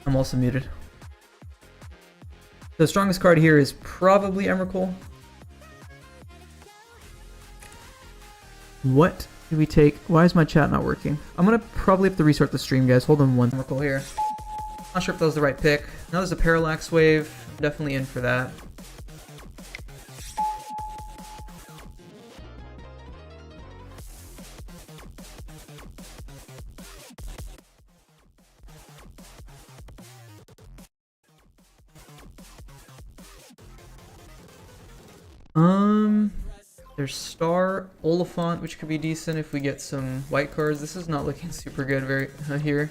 I'm also muted. The strongest card here is probably Emrakul. What do we take? Why is my chat not working? I'm gonna probably have to restart the stream, guys. Hold on one. Emrakul here. Not sure if that was the right pick. Now there's a Parallax Wave. I'm definitely in for that. There's Star, Oliphant, which could be decent if we get some white cards. This is not looking super good here.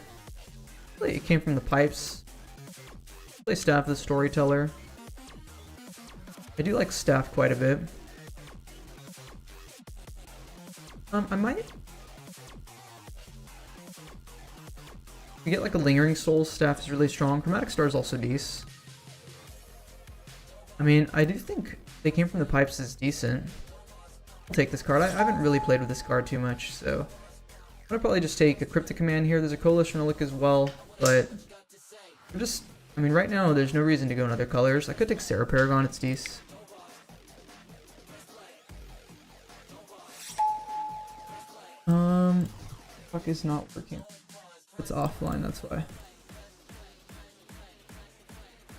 It came from the pipes. Play Staff the Storyteller. I do like Staff quite a bit. I might... We get like a Lingering Soul, Staff is really strong. Chromatic Star is also decent. I mean, I do think They Came from the Pipes is decent. I'll take this card. I haven't really played with this card too much, so I'm gonna probably just take a Cryptic Command here. There's a Coalition Relic as well, but I mean, right now there's no reason to go in other colors. I could take Sarah Paragon, it's decent. Fuck is not working. It's offline, that's why.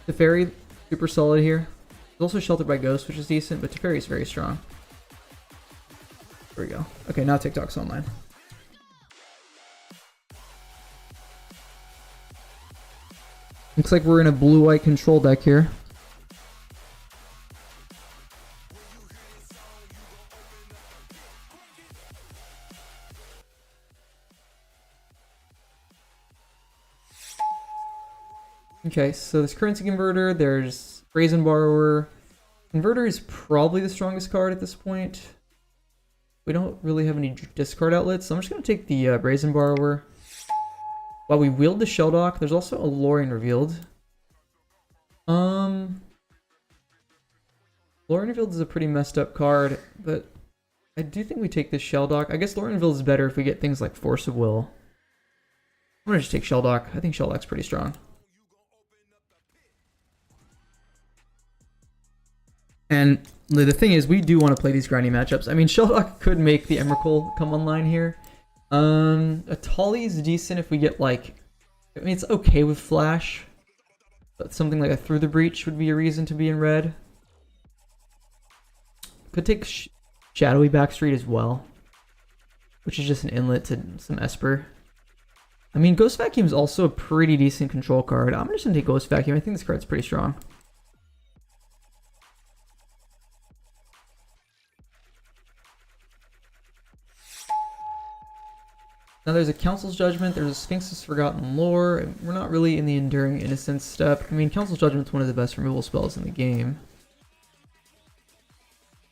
Teferi, super solid here. It's also sheltered by Ghost, which is decent, but Teferi is very strong. There we go. Okay, now TikTok's online. Looks like we're in a blue-white control deck here. Okay, so there's Currency Converter, there's Brazen Borrower. Converter is probably the strongest card at this point. We don't really have any discard outlets, so I'm just going to take the Brazen Borrower. While we wield the Shelldock, there's also a Lorien Revealed. Lorien Revealed is a pretty messed up card, but I do think we take this Shelldock. I guess Lorien Revealed is better if we get things like Force of Will. I'm going to just take Shelldock. I think Shelldock's pretty strong. And the thing is, we do want to play these grindy matchups. I mean, Shelldock could make the Emrakul come online here. A Tolly is decent if we get like... I mean, it's okay with Flash. But something like a Through the Breach would be a reason to be in red. Could take Shadowy Backstreet as well. Which is just an inlet to some Esper. I mean, Ghost Vacuum is also a pretty decent control card. I'm just going to take Ghost Vacuum. I think this card's pretty strong. Now there's a Council's Judgment, there's a Sphinx's Forgotten Lore, and we're not really in the Enduring Innocence step. I mean, Council's Judgment's one of the best removal spells in the game.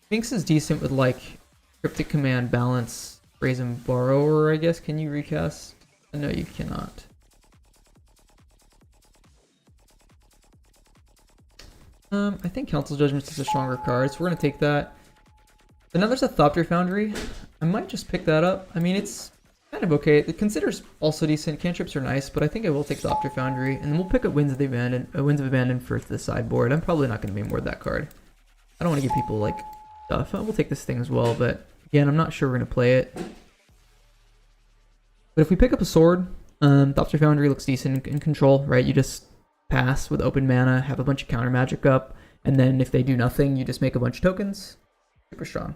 Sphinx is decent with like Cryptic Command, Balance, Brazen Borrower, I guess. Can you recast? No, you cannot. I think Council's Judgment is a stronger card, so we're gonna take that. But now there's a Thopter Foundry. I might just pick that up. I mean, it's kind of okay. The Consider's also decent. Cantrips are nice, but I think I will take Thopter Foundry, and then we'll pick up Winds of Abandon for the sideboard. I'm probably not going to be more of that card. I don't want to give people like stuff. We'll take this thing as well, but again, I'm not sure we're going to play it. But if we pick up a sword, Thopter Foundry looks decent in control, right? You just pass with open mana, have a bunch of counter magic up, and then if they do nothing, you just make a bunch of tokens. Super strong.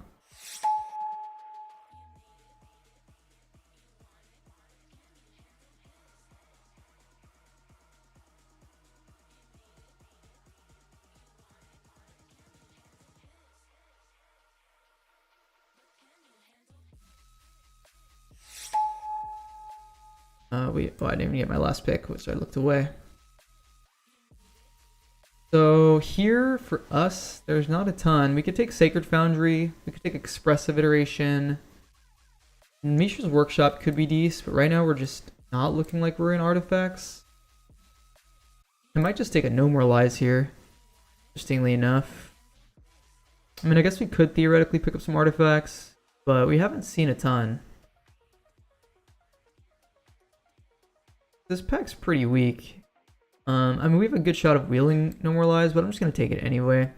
Oh, I didn't even get my last pick, which I looked away. So here for us, there's not a ton. We could take Sacred Foundry, we could take Expressive Iteration. Mishra's Workshop could be decent, but right now we're just not looking like we're in artifacts. I might just take a No More Lies here, interestingly enough. I mean, I guess we could theoretically pick up some artifacts, but we haven't seen a ton. This pack's pretty weak. I mean, we have a good shot of wheeling No More Lies, but I'm just going to take it anyway.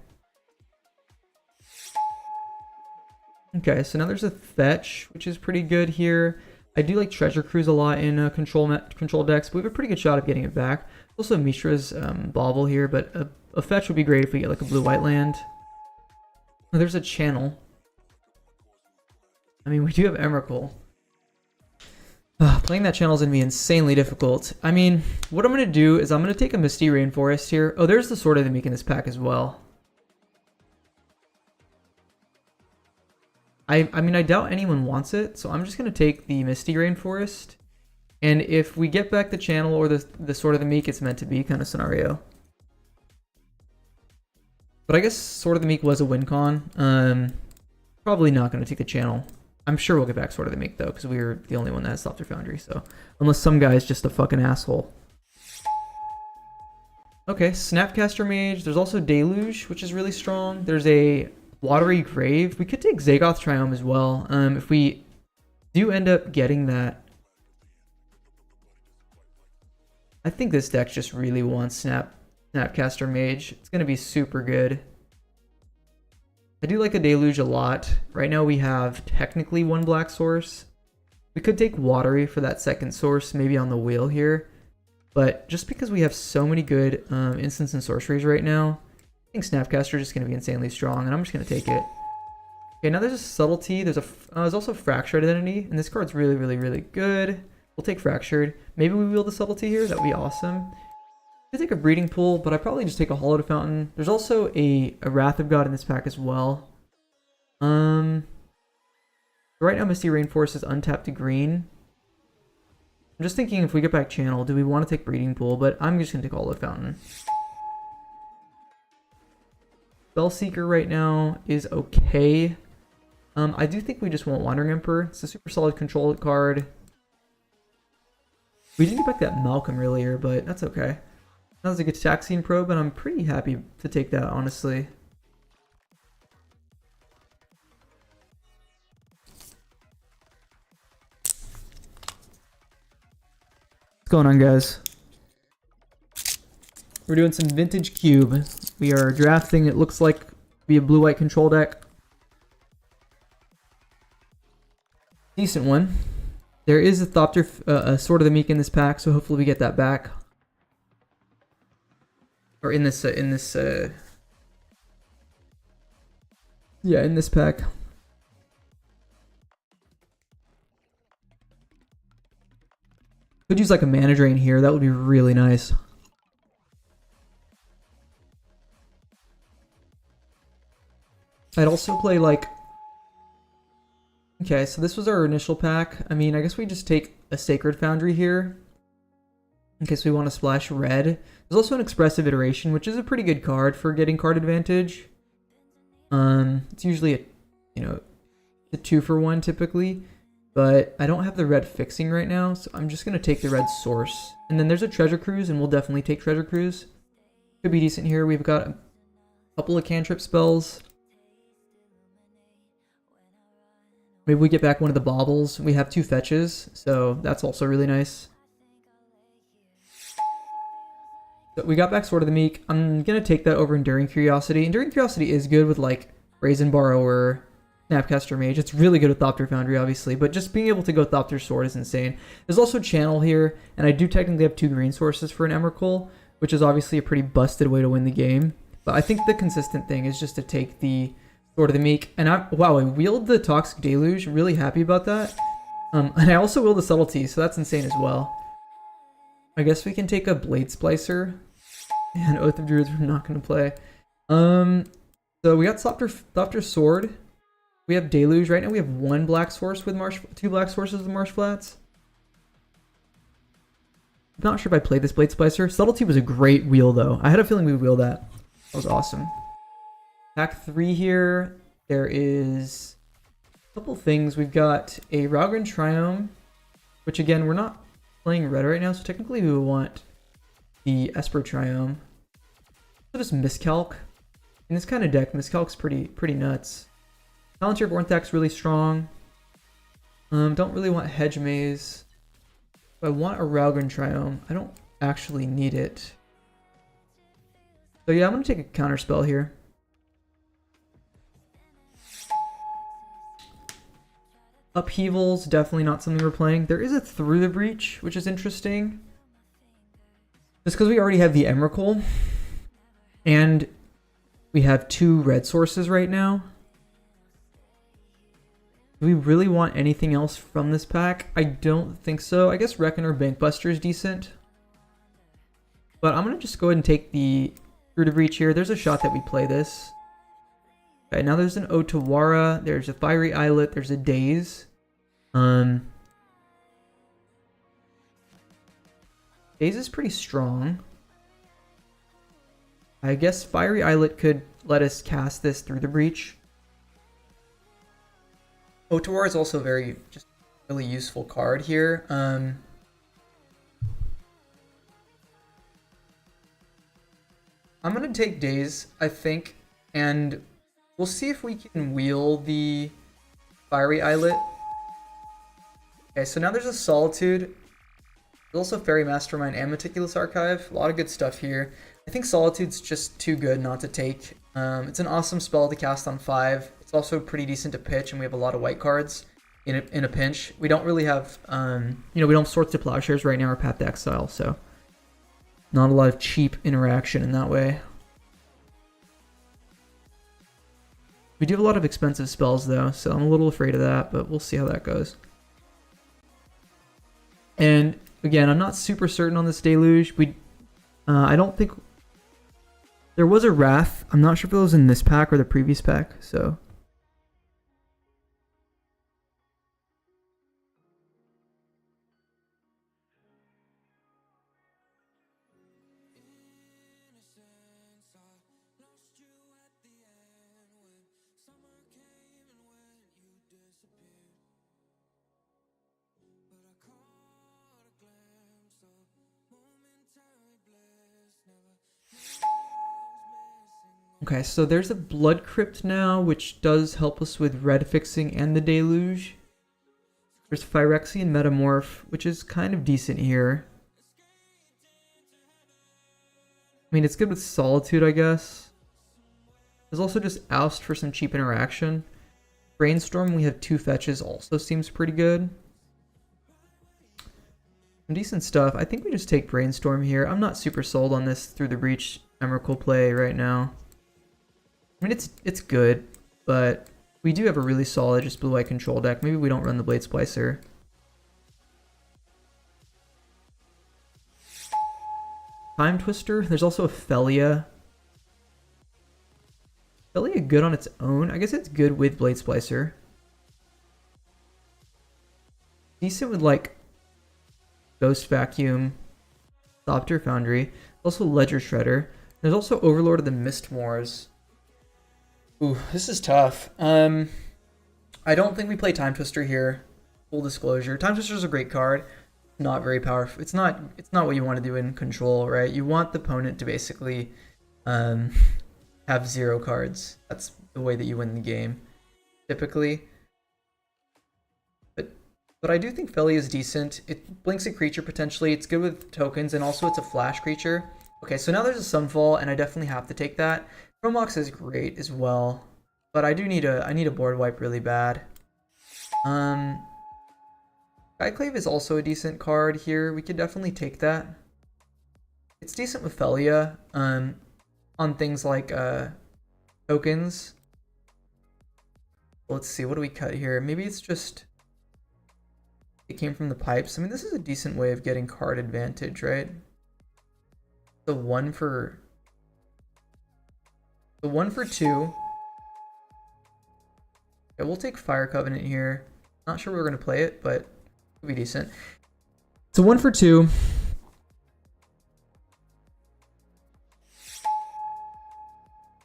Okay, so now there's a Fetch, which is pretty good here. I do like Treasure Cruise a lot in control decks, but we have a pretty good shot of getting it back. Also Mishra's Bauble here, but a Fetch would be great if we get like a blue-white land. Oh, there's a Channel. I mean, we do have Emrakul. Playing that channel is going to be insanely difficult. I mean, what I'm going to do is I'm going to take a Misty Rainforest here. Oh, there's the Sword of the Meek in this pack as well. I mean, I doubt anyone wants it, so I'm just going to take the Misty Rainforest. And if we get back the channel or the Sword of the Meek, it's meant to be kind of scenario. But I guess Sword of the Meek was a win con. Probably not going to take the channel. I'm sure we'll get back Sword of the Meek, though, because we were the only one that has Thopter Foundry, so... Unless some guy's just a fucking asshole. Okay, Snapcaster Mage. There's also Deluge, which is really strong. There's a Watery Grave. We could take Zagoth Triome as well. If we do end up getting that... I think this deck just really wants Snapcaster Mage. It's going to be super good. I do like a Deluge a lot. Right now we have technically one black source. We could take Watery for that second source, maybe on the wheel here. But just because we have so many good instants and sorceries right now, I think Snapcaster is just going to be insanely strong, and I'm just going to take it. Okay, now there's a Subtlety. There's also Fractured Identity, and this card's really, really, really good. We'll take Fractured. Maybe we wield the Subtlety here. That would be awesome. I take a Breeding Pool, but I probably just take a Hollowed Fountain. There's also a Wrath of God in this pack as well. Right now Misty Rainforest is untapped to green. I'm just thinking if we get back Channel, do we want to take Breeding Pool? But I'm just going to take Hollowed Fountain. Spellseeker right now is okay. I do think we just want Wandering Emperor. It's a super solid control card. We didn't get back that Malcolm earlier, but that's okay. That was a good Taxian Probe, and I'm pretty happy to take that, honestly. What's going on, guys? We're doing some Vintage Cube. We are drafting, it looks like, to be a blue-white control deck. Decent one. There is a Thopter, Sword of the Meek in this pack, so hopefully we get that back. Or in this pack. Could use like a Mana Drain here. That would be really nice. I'd also play like... Okay, so this was our initial pack. I mean, I guess we just take a Sacred Foundry here in case we want to splash red. There's also an Expressive Iteration, which is a pretty good card for getting card advantage. It's usually a 2-for-1 typically, but I don't have the red fixing right now, so I'm just gonna take the red source. And then there's a Treasure Cruise, and we'll definitely take Treasure Cruise. Could be decent here. We've got a couple of cantrip spells. Maybe we get back one of the baubles. We have 2 fetches, so that's also really nice. So we got back Sword of the Meek. I'm going to take that over Enduring Curiosity. Enduring Curiosity is good with like Brazen Borrower, Snapcaster Mage. It's really good with Thopter Foundry, obviously, but just being able to go Thopter Sword is insane. There's also Channel here, and I do technically have 2 green sources for an Emrakul, which is obviously a pretty busted way to win the game. But I think the consistent thing is just to take the Sword of the Meek. And wow, I wheeled the Toxic Deluge. Really happy about that. And I also wheeled the Subtlety, so that's insane as well. I guess we can take a Blade Splicer. And Oath of Druids we're not going to play. So we got Thopter Sword. We have Deluge. Right now we have 1 black source with 2 black sources with Marsh Flats. I'm not sure if I played this Blade Splicer. Subtlety was a great wheel though. I had a feeling we would wheel that. That was awesome. Pack 3 here. There is a couple things. We've got a Ralgren Triome, which again, we're not playing red right now, so technically we would want the Esper Triome. So just Miscalc. In this kind of deck, Miscalc's pretty nuts. Palantir Vornthak's really strong. Don't really want Hedge Maze. But I want a Ralgren Triome. I don't actually need it. So yeah, I'm going to take a counter spell here. Upheaval's definitely not something we're playing. There is a Through the Breach, which is interesting. Just because we already have the Emrakul. And we have 2 red sources right now. Do we really want anything else from this pack? I don't think so. I guess Reckoner Bankbuster is decent. But I'm going to just go ahead and take the Through the Breach here. There's a shot that we play this. Okay, now there's an Otawara, there's a Fiery Islet, there's a Daze. Daze is pretty strong. I guess Fiery Islet could let us cast this Through the Breach. Otawara is also a just really useful card here. I'm going to take Daze, I think, and we'll see if we can wheel the Fiery Islet. Okay, so now there's a Solitude. There's also Fairy Mastermind and Meticulous Archive. A lot of good stuff here. I think Solitude's just too good not to take. It's an awesome spell to cast on 5. It's also pretty decent to pitch, and we have a lot of white cards in a pinch. We don't really have, we don't have Swords to Plowshares right now or Path to Exile, so not a lot of cheap interaction in that way. We do have a lot of expensive spells though, so I'm a little afraid of that, but we'll see how that goes. And again, I'm not super certain on this Deluge. I don't think there was a Wrath. I'm not sure if it was in this pack or the previous pack, so. Okay, so there's a Blood Crypt now, which does help us with red fixing and the Deluge. There's Phyrexian Metamorph, which is kind of decent here. I mean, it's good with Solitude, I guess. There's also just Oust for some cheap interaction. Brainstorm, we have 2 fetches, also seems pretty good. Some decent stuff. I think we just take Brainstorm here. I'm not super sold on this Through the Breach Emrakul play right now. I mean, it's good, but we do have a really solid just blue-white control deck. Maybe we don't run the Blade Splicer. Time Twister. There's also a Felia. Felia good on its own. I guess it's good with Blade Splicer. decent with like Ghost Vacuum, Thopter Foundry, also Ledger Shredder. There's also Overlord of the Mistmoors. Ooh, this is tough. I don't think we play Time Twister here. Full disclosure, Time Twister is a great card. Not very powerful. It's not what you want to do in Control, right? You want the opponent to basically have 0 cards. That's the way that you win the game, typically. But I do think Felly is decent. It blinks a creature potentially. It's good with tokens, and also it's a flash creature. Okay, so now there's a Sunfall, and I definitely have to take that. Chromox is great as well, but I need a board wipe really bad. Skyclave is also a decent card here. We could definitely take that. It's decent with Felia on things like tokens. Let's see, what do we cut here? Maybe it's just it came from the pipes. I mean, this is a decent way of getting card advantage, right? The 1 for 2. Yeah, we'll take Fire Covenant here. Not sure we're gonna play it, but it'll be decent. It's a 1 for 2.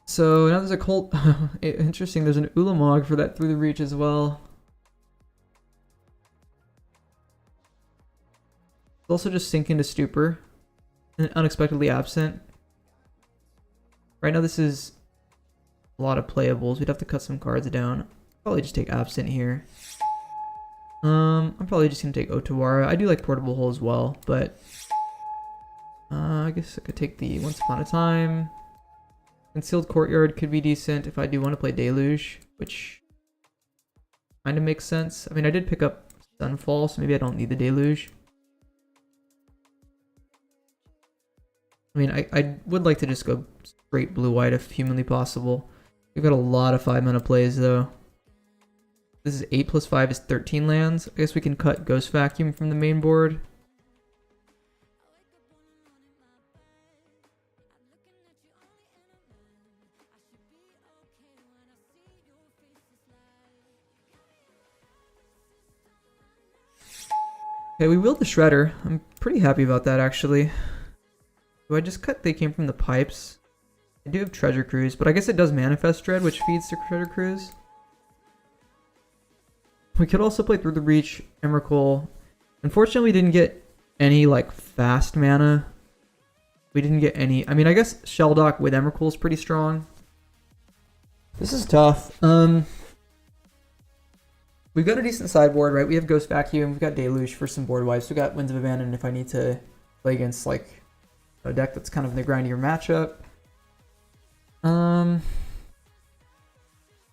So now there's a cult. Interesting. There's an Ulamog for that Through the Reach as well. Also just sink into Stupor and unexpectedly absent. Right now this is a lot of playables. We'd have to cut some cards down. Probably just take absent here. I'm probably just gonna take Otawara. I do like Portable Hole as well, but I guess I could take the Once Upon a Time. Concealed Courtyard could be decent if I do want to play Deluge, which kind of makes sense. I mean, I did pick up Sunfall, so maybe I don't need the Deluge. I mean, I would like to just go straight blue-white if humanly possible. We've got a lot of 5-mana plays, though. This is 8 plus 5 is 13 lands. I guess we can cut Ghost Vacuum from the main board. Okay, we willed the Shredder. I'm pretty happy about that, actually. Do I just cut They Came from the Pipes? I do have Treasure Cruise, but I guess it does Manifest Dread, which feeds to Treasure Cruise. We could also play Through the Reach, Emrakul. Unfortunately, we didn't get any, like, fast mana. We didn't get any... I mean, I guess Shelldock with Emrakul is pretty strong. This is tough. We've got a decent sideboard, right? We have Ghost Vacuum, we've got Deluge for some board wipes, we've got Winds of Abandon if I need to play against, like, a deck that's kind of in the grindier matchup.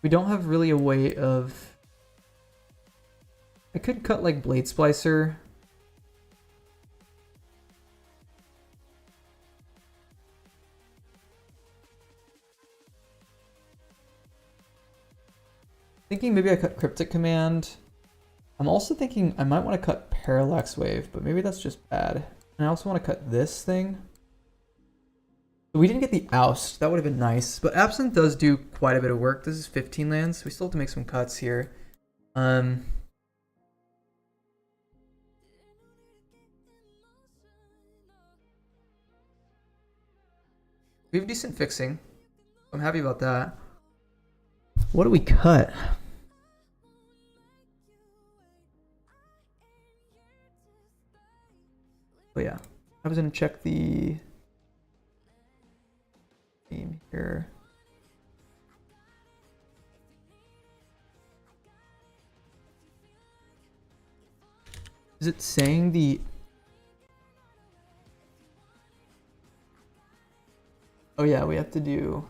We don't have really a way of... I could cut like Blade Splicer. Thinking maybe I cut Cryptic Command. I'm also thinking I might want to cut Parallax Wave, but maybe that's just bad. And I also want to cut this thing. We didn't get the Oust. That would have been nice. But Absinthe does do quite a bit of work. This is 15 lands. We still have to make some cuts here. We have decent fixing. I'm happy about that. What do we cut? Oh yeah. I was going to check the game here. Is it saying the... Oh yeah, we have to do...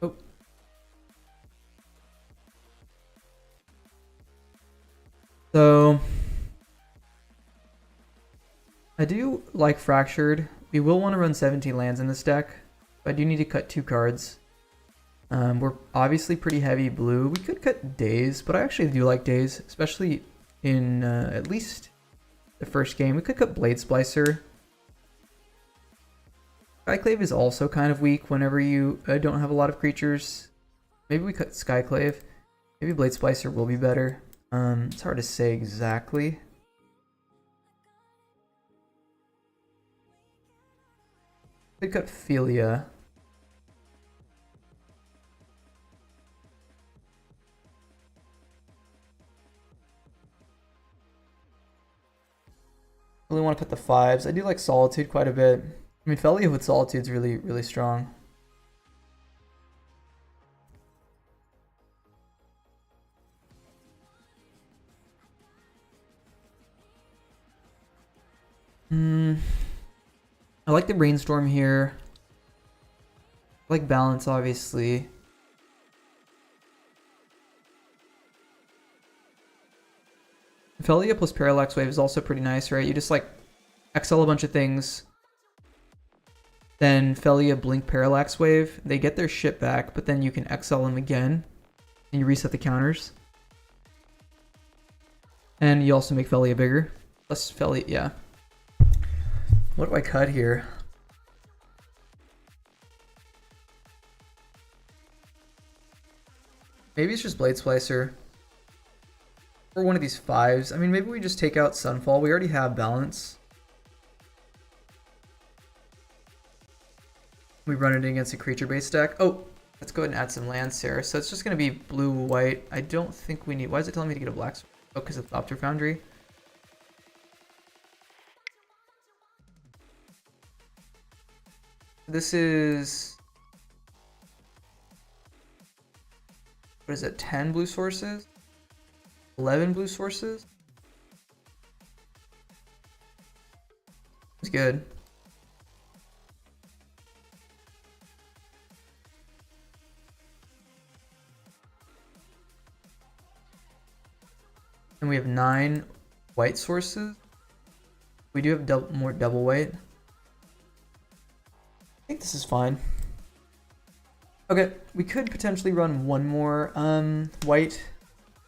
Oh. So... I do like Fractured. We will want to run 17 lands in this deck, but I do need to cut 2 cards. We're obviously pretty heavy blue. We could cut Days, but I actually do like Days, especially in at least the first game. We could cut Blade Splicer. Skyclave is also kind of weak whenever you don't have a lot of creatures. Maybe we cut Skyclave. Maybe Blade Splicer will be better. It's hard to say exactly. Could cut Philia. Really want to cut the 5s. I do like Solitude quite a bit. I mean, Philia with Solitude's really, really strong. I like the Brainstorm here. I like Balance, obviously. Philia plus Parallax Wave is also pretty nice, right? You just like XL a bunch of things. Then Philia Blink Parallax Wave. They get their shit back, but then you can XL them again. And you reset the counters. And you also make Philia bigger. Plus Philia, yeah. What do I cut here? Maybe it's just Blade Splicer. Or one of these 5s. I mean, maybe we just take out Sunfall. We already have Balance. We run it against a creature-based deck. Oh, let's go ahead and add some lands here. So it's just going to be blue-white. I don't think we need... Why is it telling me to get a black sword? Oh, because of Thopter Foundry. This is... What is it? 10 blue sources? 11 blue sources? It's good. And we have 9 white sources. We do have more double white. I think this is fine. Okay, we could potentially run one more white,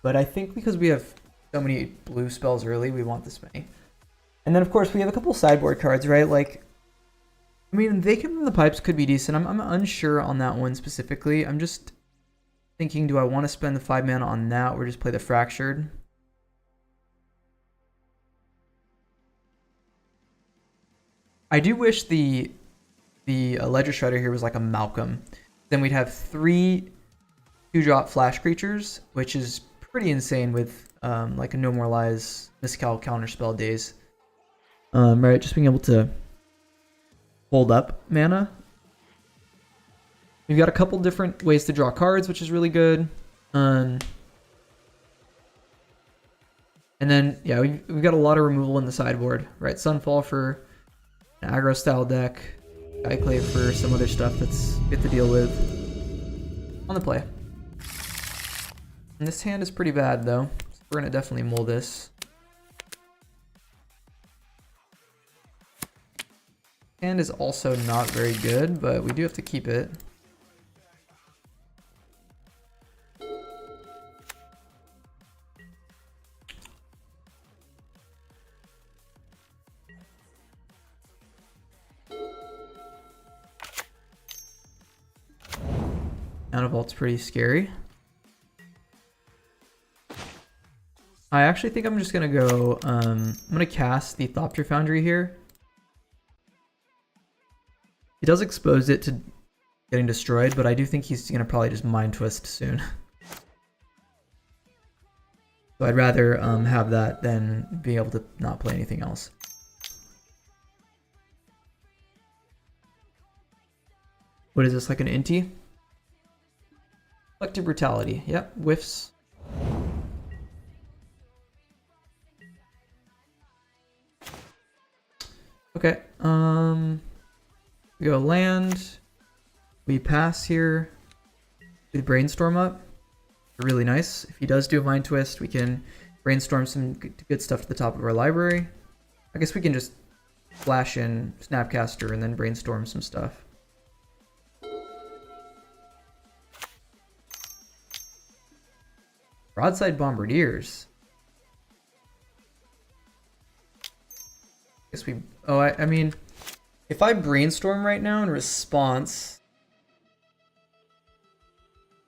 but I think because we have so many blue spells early, we want this many. And then of course we have a couple sideboard cards, right? Like, I mean, They Come From the Pipes could be decent. I'm unsure on that one specifically. I'm just thinking, do I want to spend the 5 mana on that or just play the Fractured? I do wish the Ledger Shredder here was like a Malcolm. Then we'd have 3 2-drop flash creatures, which is pretty insane with like a No More Lies, Miscal Counterspell Days. Right, just being able to hold up mana. We've got a couple different ways to draw cards, which is really good. And then, yeah, we've got a lot of removal in the sideboard, right? Sunfall for an aggro style deck. Skyclave for some other stuff that's good to deal with. On the play. And this hand is pretty bad though. So we're gonna definitely mull this. Hand is also not very good, but we do have to keep it. Vault's pretty scary. I actually think I'm just gonna go, I'm gonna cast the Thopter Foundry here. He does expose it to getting destroyed, but I do think he's gonna probably just Mind Twist soon. So I'd rather have that than be able to not play anything else. What is this, like an Inti? Collective Brutality. Yep, whiffs. Okay, we go land. We pass here. We Brainstorm up. Really nice. If he does do a Mind Twist, we can brainstorm some good stuff to the top of our library. I guess we can just flash in Snapcaster and then brainstorm some stuff. Broadside Bombardiers. Guess we... Oh, I mean... If I brainstorm right now in response...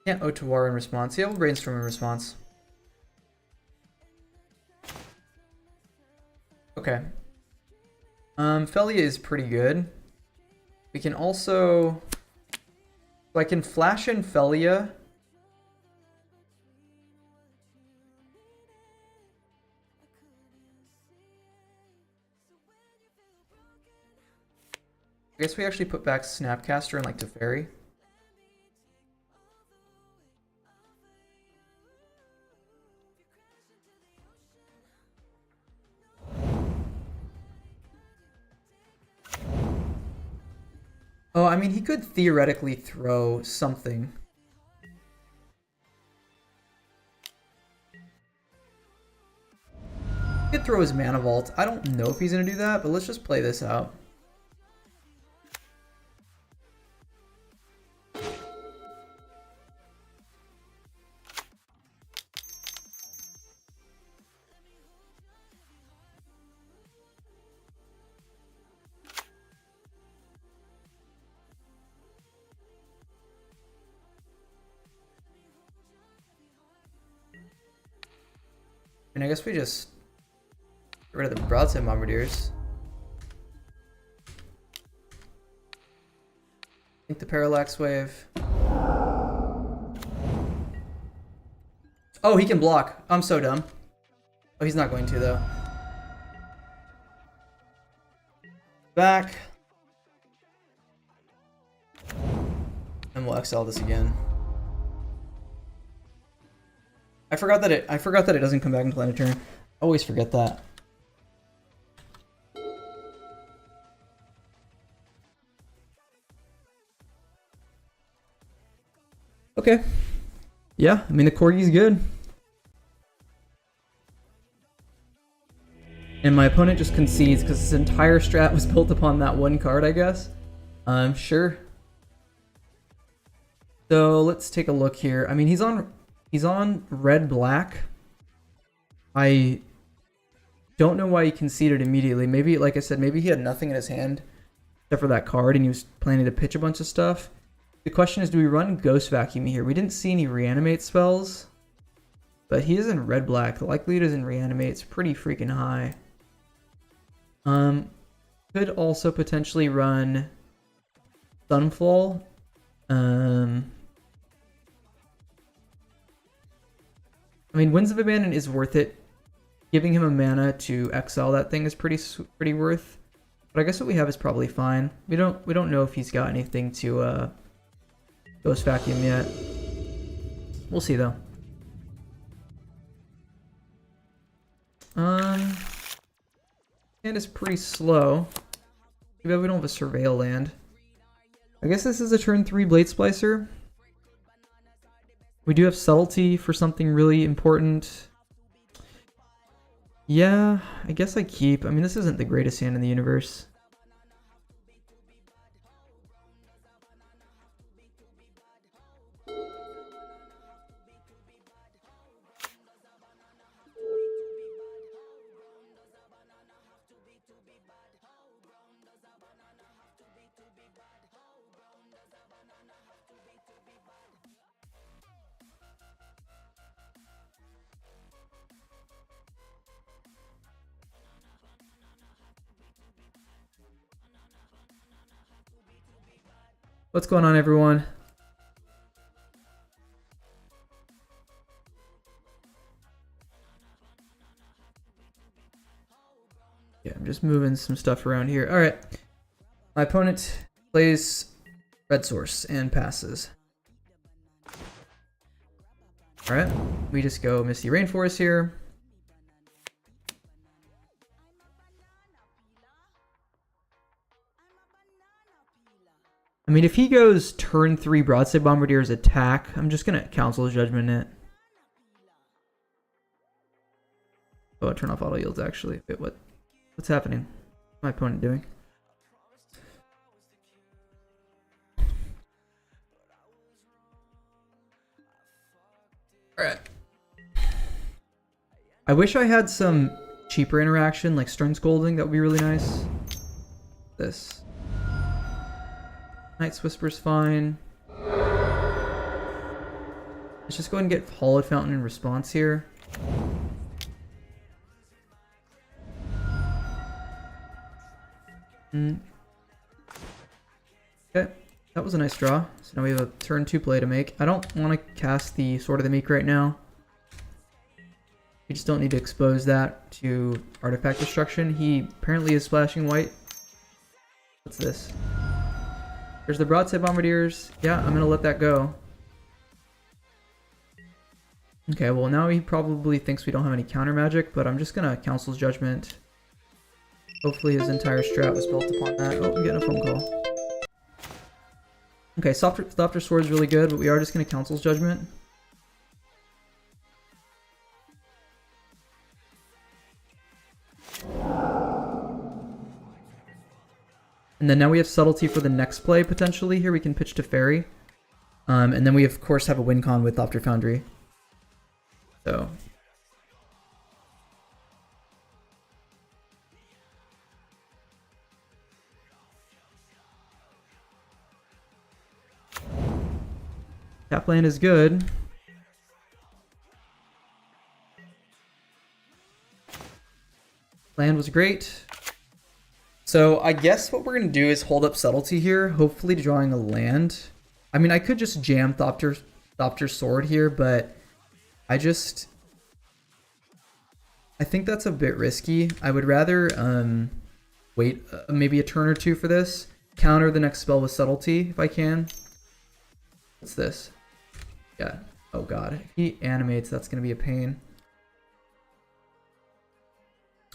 Can't Otawara in response. Yeah, we'll brainstorm in response. Okay. Felia is pretty good. We can also... So I can flash in Felia. I guess we actually put back Snapcaster and like Teferi. Oh, I mean, he could theoretically throw something. He could throw his Mana Vault. I don't know if he's going to do that, but let's just play this out. And I guess we just get rid of the Broadside Bombardiers. Think the Parallax Wave. Oh, he can block. I'm so dumb. Oh, he's not going to, though. Back. And we'll exile this again. I forgot that it doesn't come back until end of turn. I always forget that. Okay. Yeah, I mean the Corgi's good. And my opponent just concedes because his entire strat was built upon that one card, I guess. Sure. So let's take a look here. I mean, he's on red-black. I don't know why he conceded immediately. Maybe, like I said, maybe he had nothing in his hand except for that card and he was planning to pitch a bunch of stuff. The question is, do we run Ghost Vacuum here? We didn't see any reanimate spells, but he is in red-black. The likelihood is in reanimate's pretty freaking high. Could also potentially run Sunfall. I mean, Winds of Abandon is worth it. Giving him a mana to exile that thing is pretty worth. But I guess what we have is probably fine. We don't know if he's got anything to Ghost Vacuum yet. We'll see though. Land is pretty slow. Too bad we don't have a Surveil land. I guess this is a turn 3 Blade Splicer. We do have Subtlety for something really important. Yeah, I guess I keep. I mean, this isn't the greatest hand in the universe. What's going on, everyone? Yeah, I'm just moving some stuff around here. All right. My opponent plays Red Source and passes. All right. We just go Misty Rainforest here. I mean, if he goes turn 3 Broadside Bombardier's attack, I'm just going to Council Judgment it. Oh, turn off auto yields, actually. Wait, what's happening? What's my opponent doing? Alright. I wish I had some cheaper interaction, like Stern Scolding. That would be really nice. This. Night's Whisper's fine. Let's just go ahead and get Hollowed Fountain in response here. Okay, that was a nice draw. So now we have a turn 2 play to make. I don't want to cast the Sword of the Meek right now. We just don't need to expose that to artifact destruction. He apparently is splashing white. What's this? There's the Broadside Bombardiers. Yeah, I'm going to let that go. Okay, well now he probably thinks we don't have any counter magic, but I'm just going to Council's Judgment. Hopefully his entire strat was built upon that. Oh, I'm getting a phone call. Okay, Softer Sword is really good, but we are just going to Council's Judgment. And then now we have Subtlety for the next play, potentially. Here we can pitch to Fairy. And then we, of course, have a win con with Thopter Foundry. So... Tapland is good. Land was great. So I guess what we're going to do is hold up Subtlety here, hopefully drawing a land. I mean, I could just jam Thopter Sword here, but I think that's a bit risky. I would rather wait maybe a turn or two for this. Counter the next spell with Subtlety if I can. What's this? Yeah. Oh god. If he animates, that's going to be a pain.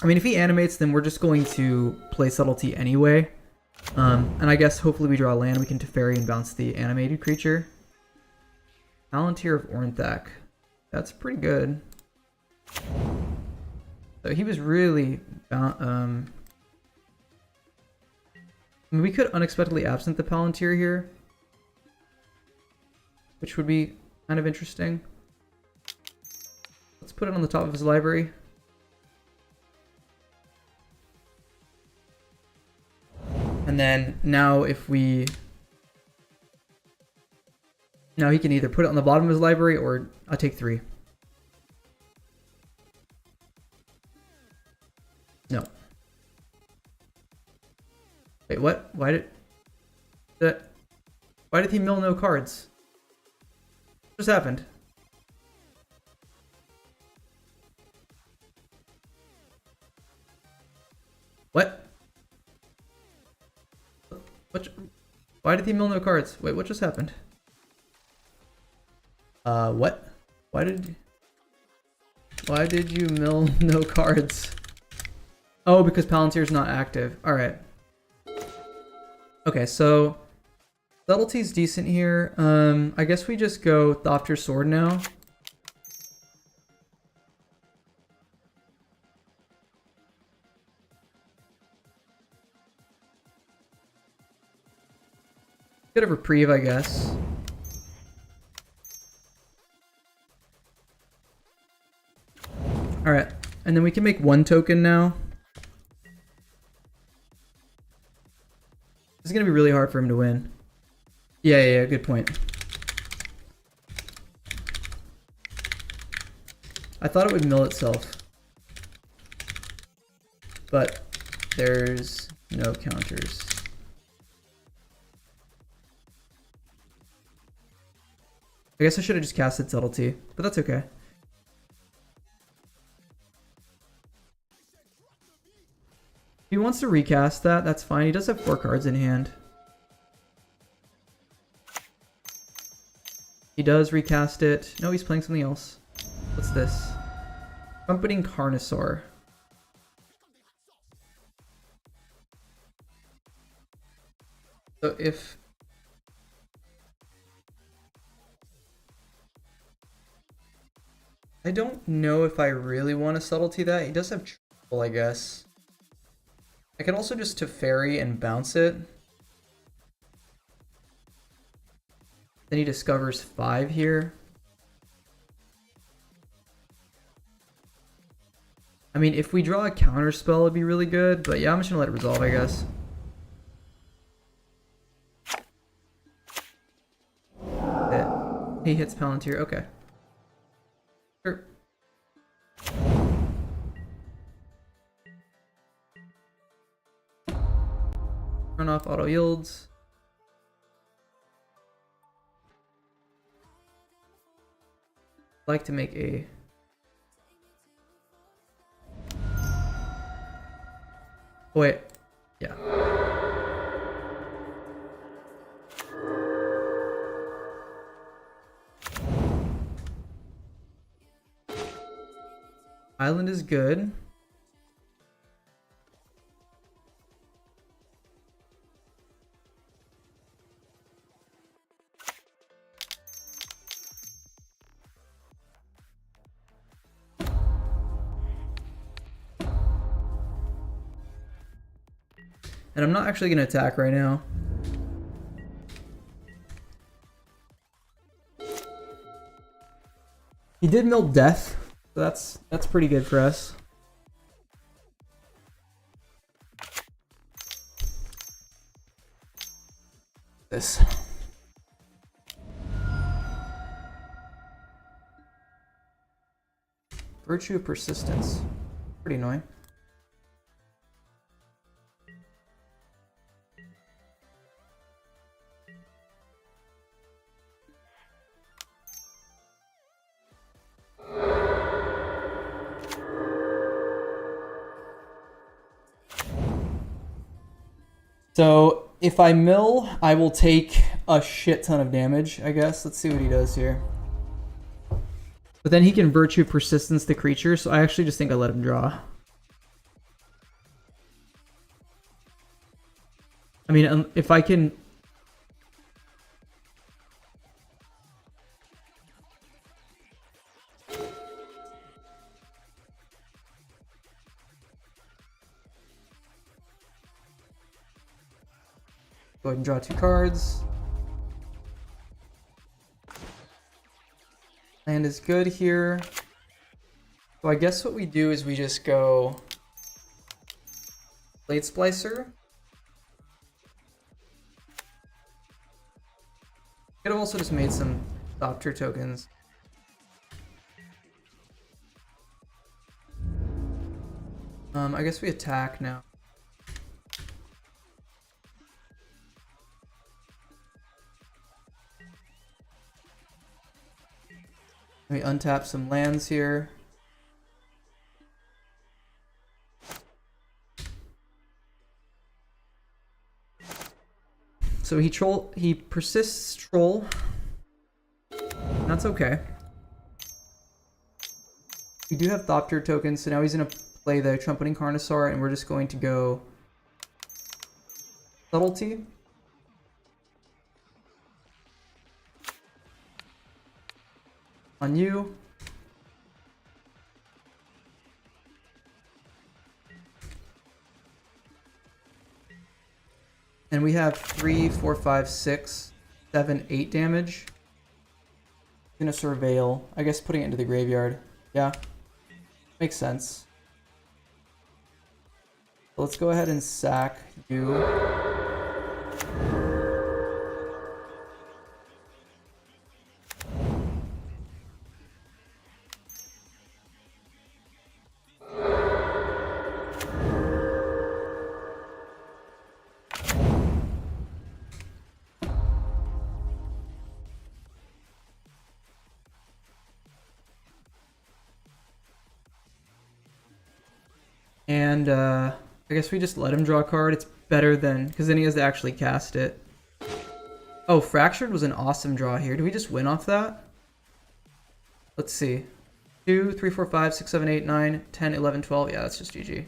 I mean, if he animates, then we're just going to play Subtlety anyway. And I guess hopefully we draw a land. We can Teferi and bounce the animated creature. Palantir of Ornthak. That's pretty good. So he was really... I mean, we could unexpectedly absent the Palantir here, which would be kind of interesting. Let's put it on the top of his library. And then now if we... Now he can either put it on the bottom of his library or I'll take 3. No. Wait, what? Why did he mill no cards? What just happened? What? Why did he mill no cards? Wait, what just happened? What? Why did you mill no cards? Oh, because Palantir's not active. Alright. Okay, so Subtlety's decent here. I guess we just go Thopter Sword now. Bit of reprieve, I guess. Alright, and then we can make 1 token now. This is going to be really hard for him to win. Yeah, good point. I thought it would mill itself. But there's no counters. I guess I should have just casted Subtlety, but that's okay. If he wants to recast that, that's fine. He does have 4 cards in hand. He does recast it. No, he's playing something else. What's this? Trumpeting Carnosaur. So if... I don't know if I really want to Subtlety that. He does have trouble, I guess. I can also just Teferi and bounce it. Then he discovers 5 here. I mean, if we draw a counter spell, it'd be really good, but yeah, I'm just gonna let it resolve, I guess. He hits Palantir, okay. Sure. Run off auto yields. Like to make a wait, yeah. Island is good. And I'm not actually going to attack right now. He did mill death, so that's pretty good for us. This. Virtue of Persistence. Pretty annoying. So if I mill, I will take a shit ton of damage, I guess. Let's see what he does here. But then he can Virtue Persistence the creature, so I actually just think I let him draw. I mean, if I can... Go ahead and draw 2 cards. Land is good here. So I guess what we do is we just go Blade Splicer. Could have also just made some Doctor tokens. I guess we attack now. We untap some lands here. So he persists troll. That's okay. We do have Thopter tokens, so now he's gonna play the Trumpeting Carnosaur, and we're just going to go Subtlety. On you. And we have 3, 4, 5, 6, 7, 8 damage. Gonna Surveil. I guess putting it into the graveyard. Yeah. Makes sense. So let's go ahead and sack you. And I guess we just let him draw a card. It's better than, because then he has to actually cast it. Oh, Fractured was an awesome draw here. Do we just win off that? Let's see. 2, 3, 4, 5, 6, 7, 8, 9, 10, 11, 12. Yeah, that's just GG.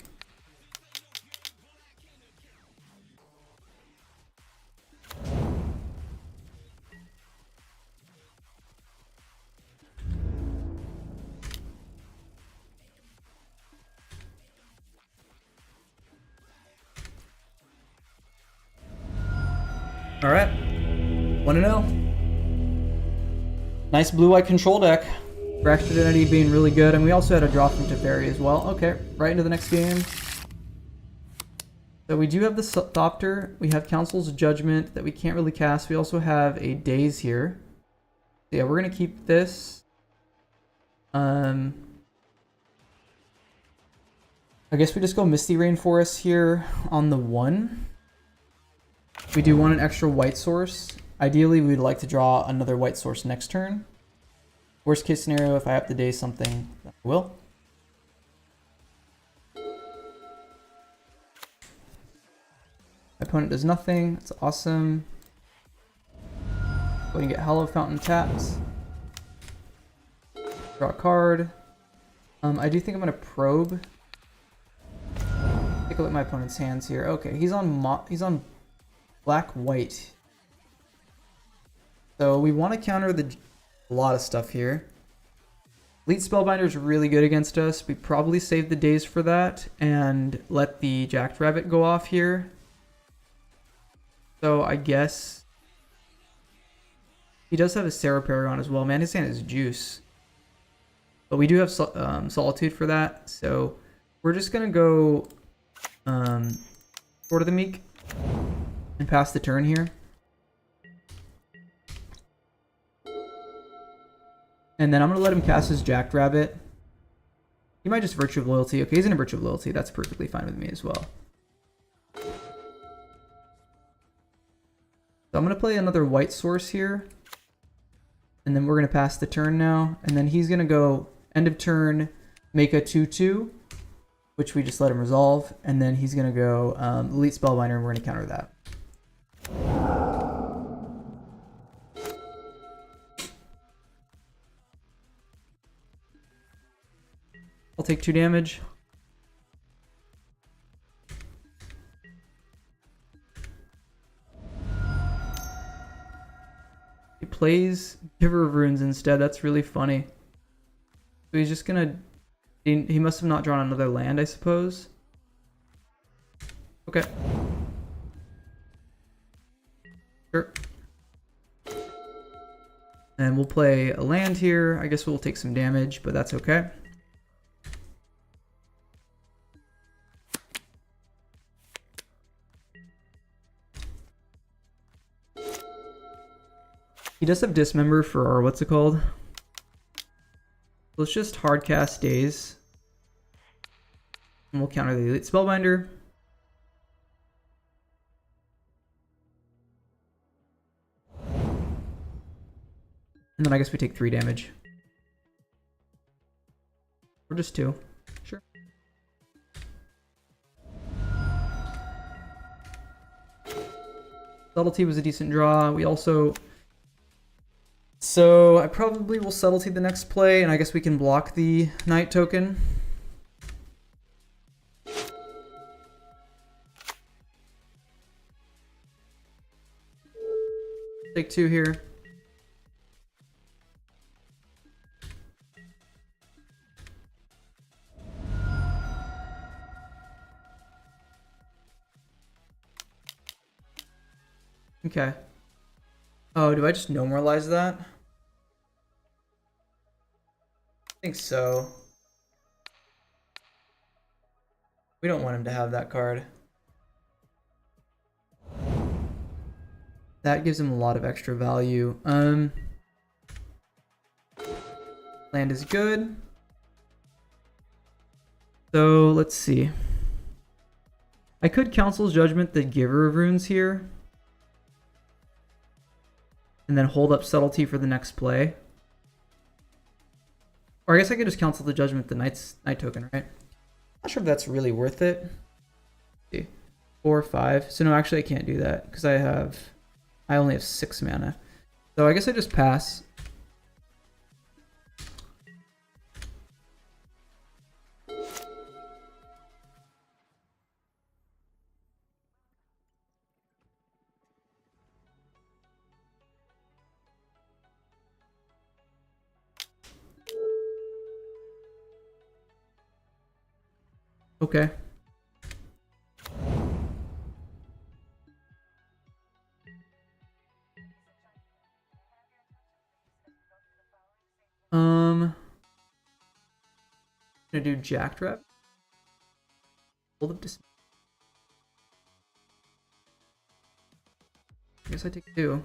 Alright. 1-0. Nice blue-white control deck. Fractured Identity being really good, and we also had a draw from Teferi as well. Okay, right into the next game. So we do have the Thopter. We have Council's Judgment that we can't really cast. We also have a Daze here. So yeah, we're going to keep this. I guess we just go Misty Rainforest here on the 1. We do want an extra white source. Ideally, we'd like to draw another white source next turn. Worst case scenario, if I have to Daze something, I will. My opponent does nothing. That's awesome. Go and get Hollow Fountain tapped. Draw a card. I do think I'm going to probe. Take a look at my opponent's hands here. Okay, he's on black-white. So we want to counter a lot of stuff here. Elite Spellbinder is really good against us. We probably save the Daze for that and let the Jackrabbit go off here. So I guess he does have a Sarah Paragon as well. Man, his hand is juice. But we do have Solitude for that. So we're just going to go Sword of the Meek and pass the turn here. And then I'm going to let him cast his Jackrabbit. He might just Virtue of Loyalty. Okay, he's in a Virtue of Loyalty. That's perfectly fine with me as well. So I'm going to play another white source here. And then we're going to pass the turn now. And then he's going to go end of turn, make a 2/2, which we just let him resolve. And then he's going to go Elite Spellbinder, and we're going to counter that. I'll take 2 damage. He plays Giver of Runes instead. That's really funny. So he's just gonna... He must have not drawn another land, I suppose. Okay. Sure. And we'll play a land here. I guess we'll take some damage, but that's okay. He does have Dismember for our, what's it called? Let's just hard cast Daze. And we'll counter the Elite Spellbinder. And then I guess we take 3 damage. Or just 2. Sure. Subtlety was a decent draw. We also... So I probably will Subtlety the next play, and I guess we can block the Knight token. Take 2 here. Okay. Oh, do I just normalize that? I think so. We don't want him to have that card. That gives him a lot of extra value. Land is good. So let's see. I could Council's Judgment the Giver of Runes here. And then hold up Subtlety for the next play. Or I guess I could just cancel the Judgment, the Knight token, right? Not sure if that's really worth it. Let's see, 4, 5. So no, actually I can't do that because I only have 6 mana. So I guess I just pass. Okay. Gonna do Jacktrap. Hold up dis. I guess I take 2.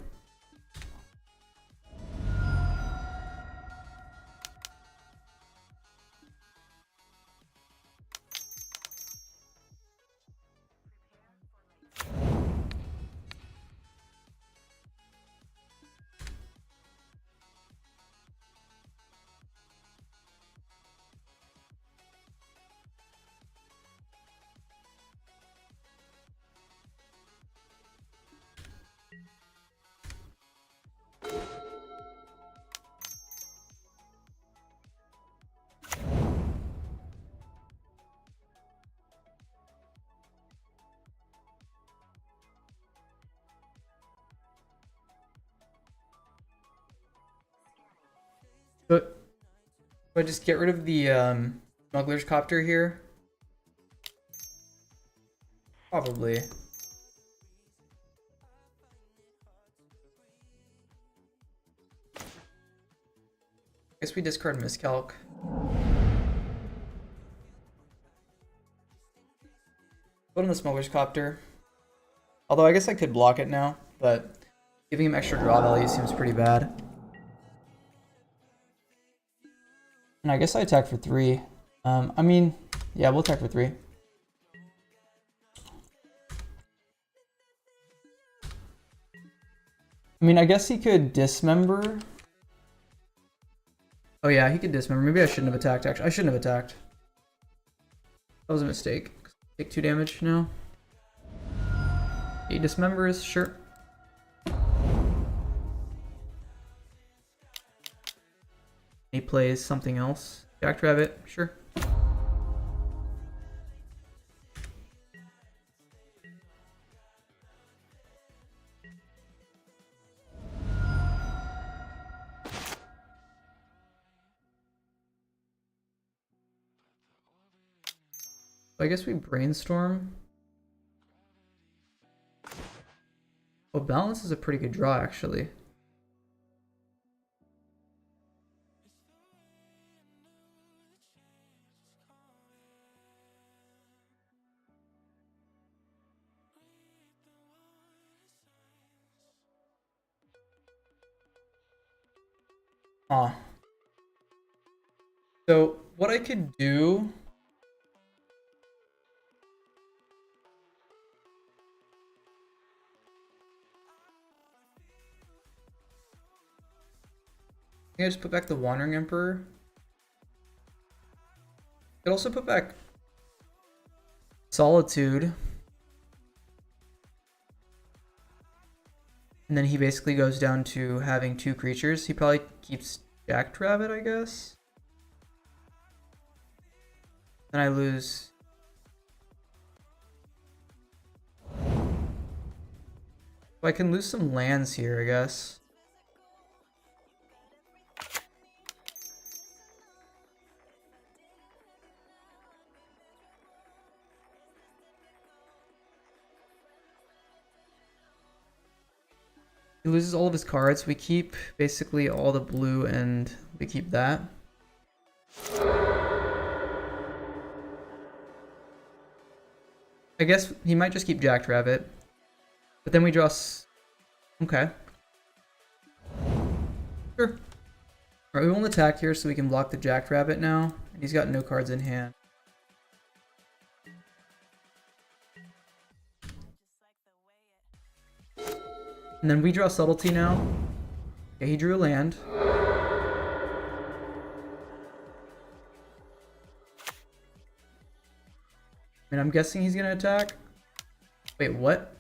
But do I just get rid of the smuggler's copter here? Probably. Guess we discard miscalc. Put on the smuggler's copter. Although I guess I could block it now, but giving him extra draw value seems pretty bad. And I guess I attack for 3. I mean, yeah, we'll attack for 3. I mean, I guess he could dismember. Oh yeah, he could dismember. Maybe I shouldn't have attacked, actually. I shouldn't have attacked. That was a mistake. Take 2 damage now. He dismembers, sure. He plays something else. Jackrabbit, sure. I guess we brainstorm. Oh, balance is a pretty good draw, actually. Huh. So what I could do. I just put back the Wandering Emperor. Could also put back Solitude. And then he basically goes down to having 2 creatures. He probably keeps Jackrabbit, I guess. Then I lose. Well, I can lose some lands here, I guess. He loses all of his cards. We keep basically all the blue and we keep that. I guess he might just keep Jackrabbit. But then we draw... Okay. Sure. Alright, we won't attack here so we can block the Jackrabbit now. And he's got no cards in hand. And then we draw Subtlety now. Okay, he drew a land. And I'm guessing he's gonna attack. Wait, what?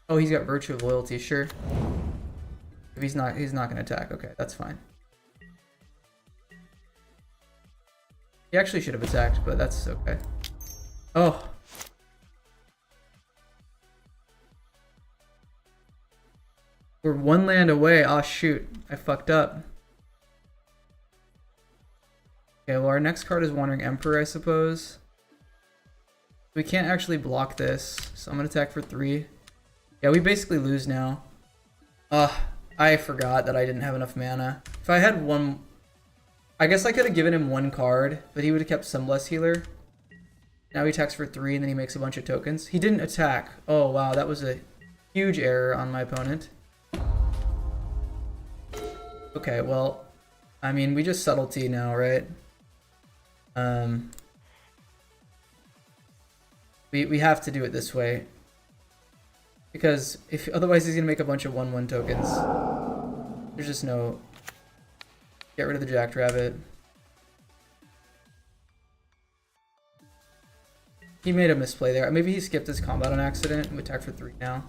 Oh, he's got Virtue of Loyalty, sure. If he's not gonna attack. Okay, that's fine. He actually should have attacked, but that's okay. Oh. We're 1 land away. Oh shoot, I fucked up. Okay, well our next card is Wandering Emperor, I suppose. We can't actually block this, so I'm gonna attack for 3. Yeah, we basically lose now. I forgot that I didn't have enough mana. If I had one... I guess I could have given him one card, but he would have kept Sunblessed Healer. Now he attacks for 3, and then he makes a bunch of tokens. He didn't attack. Oh, wow, that was a huge error on my opponent. Okay, well, I mean, we just subtlety now, right? We have to do it this way. Because if otherwise he's gonna make a bunch of 1/1 tokens. There's just no... Get rid of the Jackrabbit. He made a misplay there. Maybe he skipped his combat on accident and we attack for 3 now.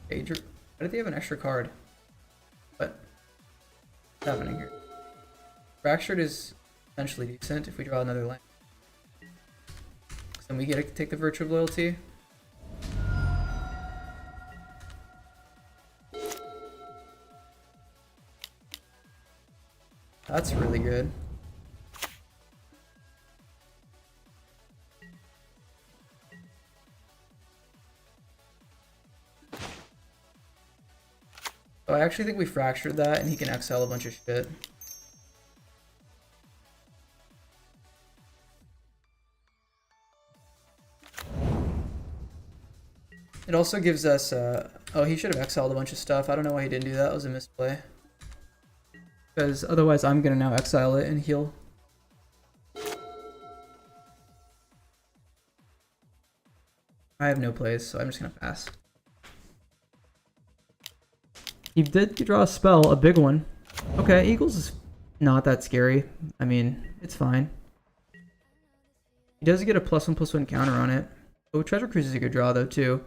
Hey, why did they have an extra card? What's happening here? Fractured is essentially decent if we draw another land. Then we get to take the Virtue of Loyalty. That's really good. Oh, I actually think we fractured that and he can exile a bunch of shit. It also gives us, oh, he should have exiled a bunch of stuff. I don't know why he didn't do that. That was a misplay. Because otherwise I'm going to now exile it and heal. I have no plays, so I'm just going to pass. He did draw a spell, a big one. Okay, Eagles is not that scary. I mean, it's fine. He does get a +1/+1 counter on it. Oh, Treasure Cruise is a good draw though too.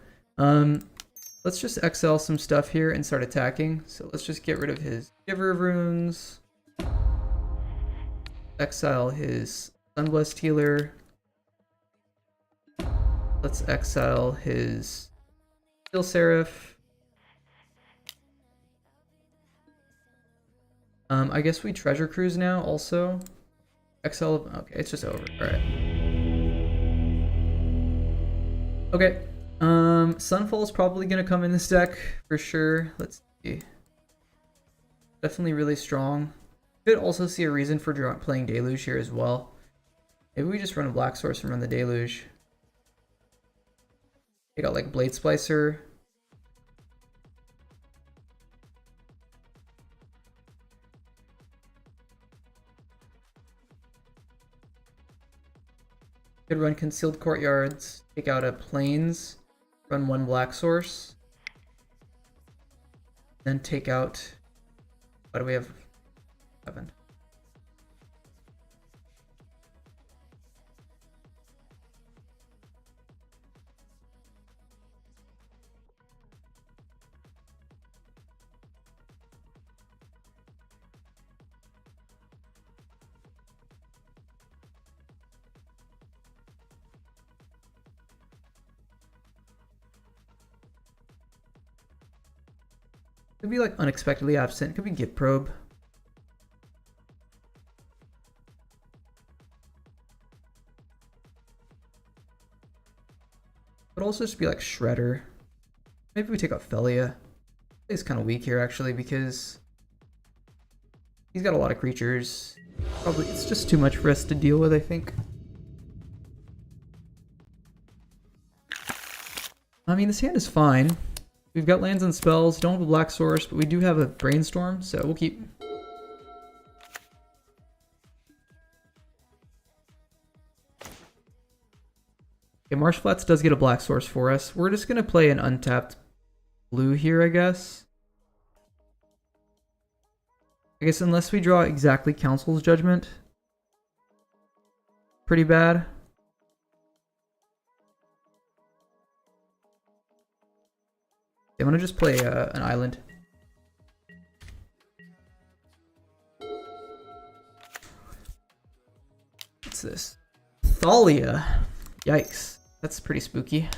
Let's just exile some stuff here and start attacking. So let's just get rid of his Giver of Runes. Exile his Sunblessed Healer. Let's exile his Steel Seraph. I guess we Treasure Cruise now also. Exile, okay, it's just over, alright. Okay, Sunfall's probably gonna come in this deck for sure. Let's see. Definitely really strong. Could also see a reason for playing Deluge here as well. Maybe we just run a Black Source and run the Deluge. They got like Blade Splicer. Could run Concealed Courtyards, take out a Plains, run 1 Black Source, then take out, what do we have? 7. Could be like Unexpectedly Absent, could be Gift Probe. Could also just be like Shredder. Maybe we take out Felia. He's kind of weak here actually because he's got a lot of creatures. Probably it's just too much for us to deal with, I think. I mean, this hand is fine. We've got lands and spells, don't have a Black Source, but we do have a Brainstorm, so we'll keep. Okay, Marsh Flats does get a Black Source for us. We're just going to play an untapped blue here, I guess. I guess unless we draw exactly Council's Judgment. Pretty bad. I'm gonna just play an island. What's this? Thalia. Yikes. That's pretty spooky.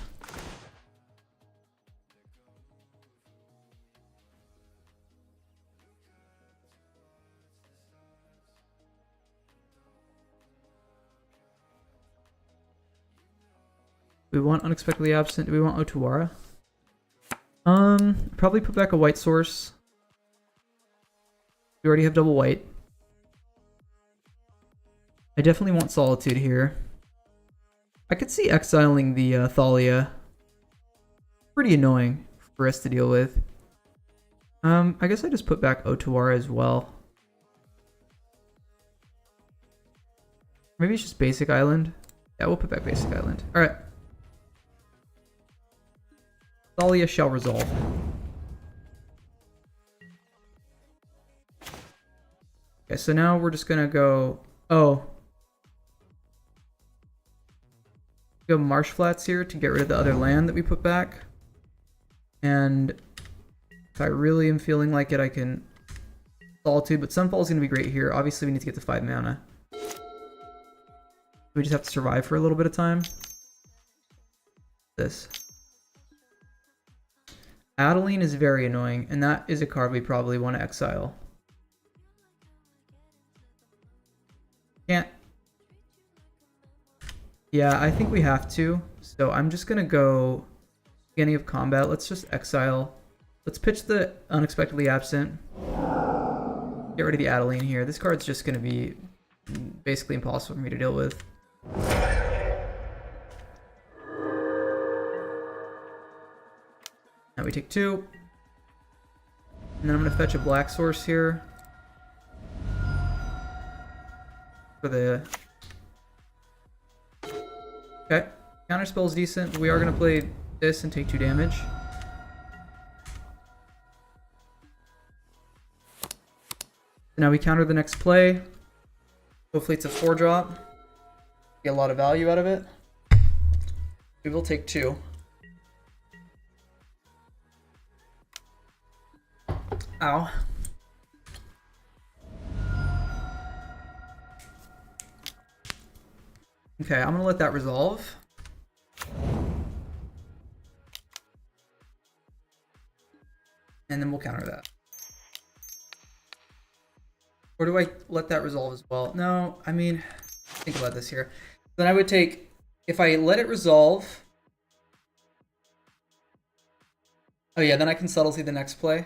We want Unexpectedly Absent. Do we want Otawara? Probably put back a white source. We already have double white. I definitely want Solitude here. I could see exiling the Thalia. Pretty annoying for us to deal with. I guess I just put back Otawara as well. Maybe it's just Basic Island. Yeah, we'll put back Basic Island. Alright. Thalia shall resolve. Okay, so now we're just gonna go... Oh. Go Marsh Flats here to get rid of the other land that we put back. And if I really am feeling like it, I can Solitude, but Sunfall is going to be great here. Obviously, we need to get to 5 mana. We just have to survive for a little bit of time. This. Adeline is very annoying, and that is a card we probably want to exile. Can't. Yeah, I think we have to. So I'm just going to go beginning of combat. Let's just exile. Let's pitch the Unexpectedly Absent. Get rid of the Adeline here. This card's just going to be basically impossible for me to deal with. Now we take 2. And then I'm going to fetch a black source here. For the... Okay. Counterspell is decent, but we are going to play this and take 2 damage. Now we counter the next play. Hopefully it's a 4-drop. Get a lot of value out of it. We will take 2. Ow. Okay, I'm gonna let that resolve. And then we'll counter that. Or do I let that resolve as well? No, I mean, think about this here. Then I would take, if I let it resolve. Oh yeah, then I can subtlety the next play.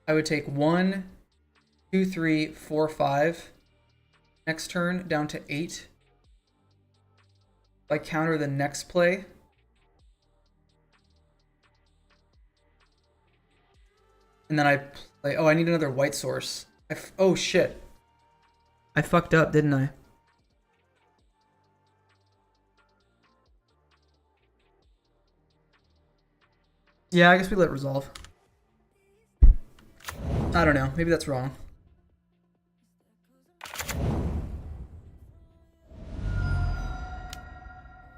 I would take 1, 2, 3, 4, 5. Next turn down to 8. I counter the next play. And then I play... Oh, I need another white source. Oh, shit. I fucked up, didn't I? Yeah, I guess we let it resolve. I don't know. Maybe that's wrong.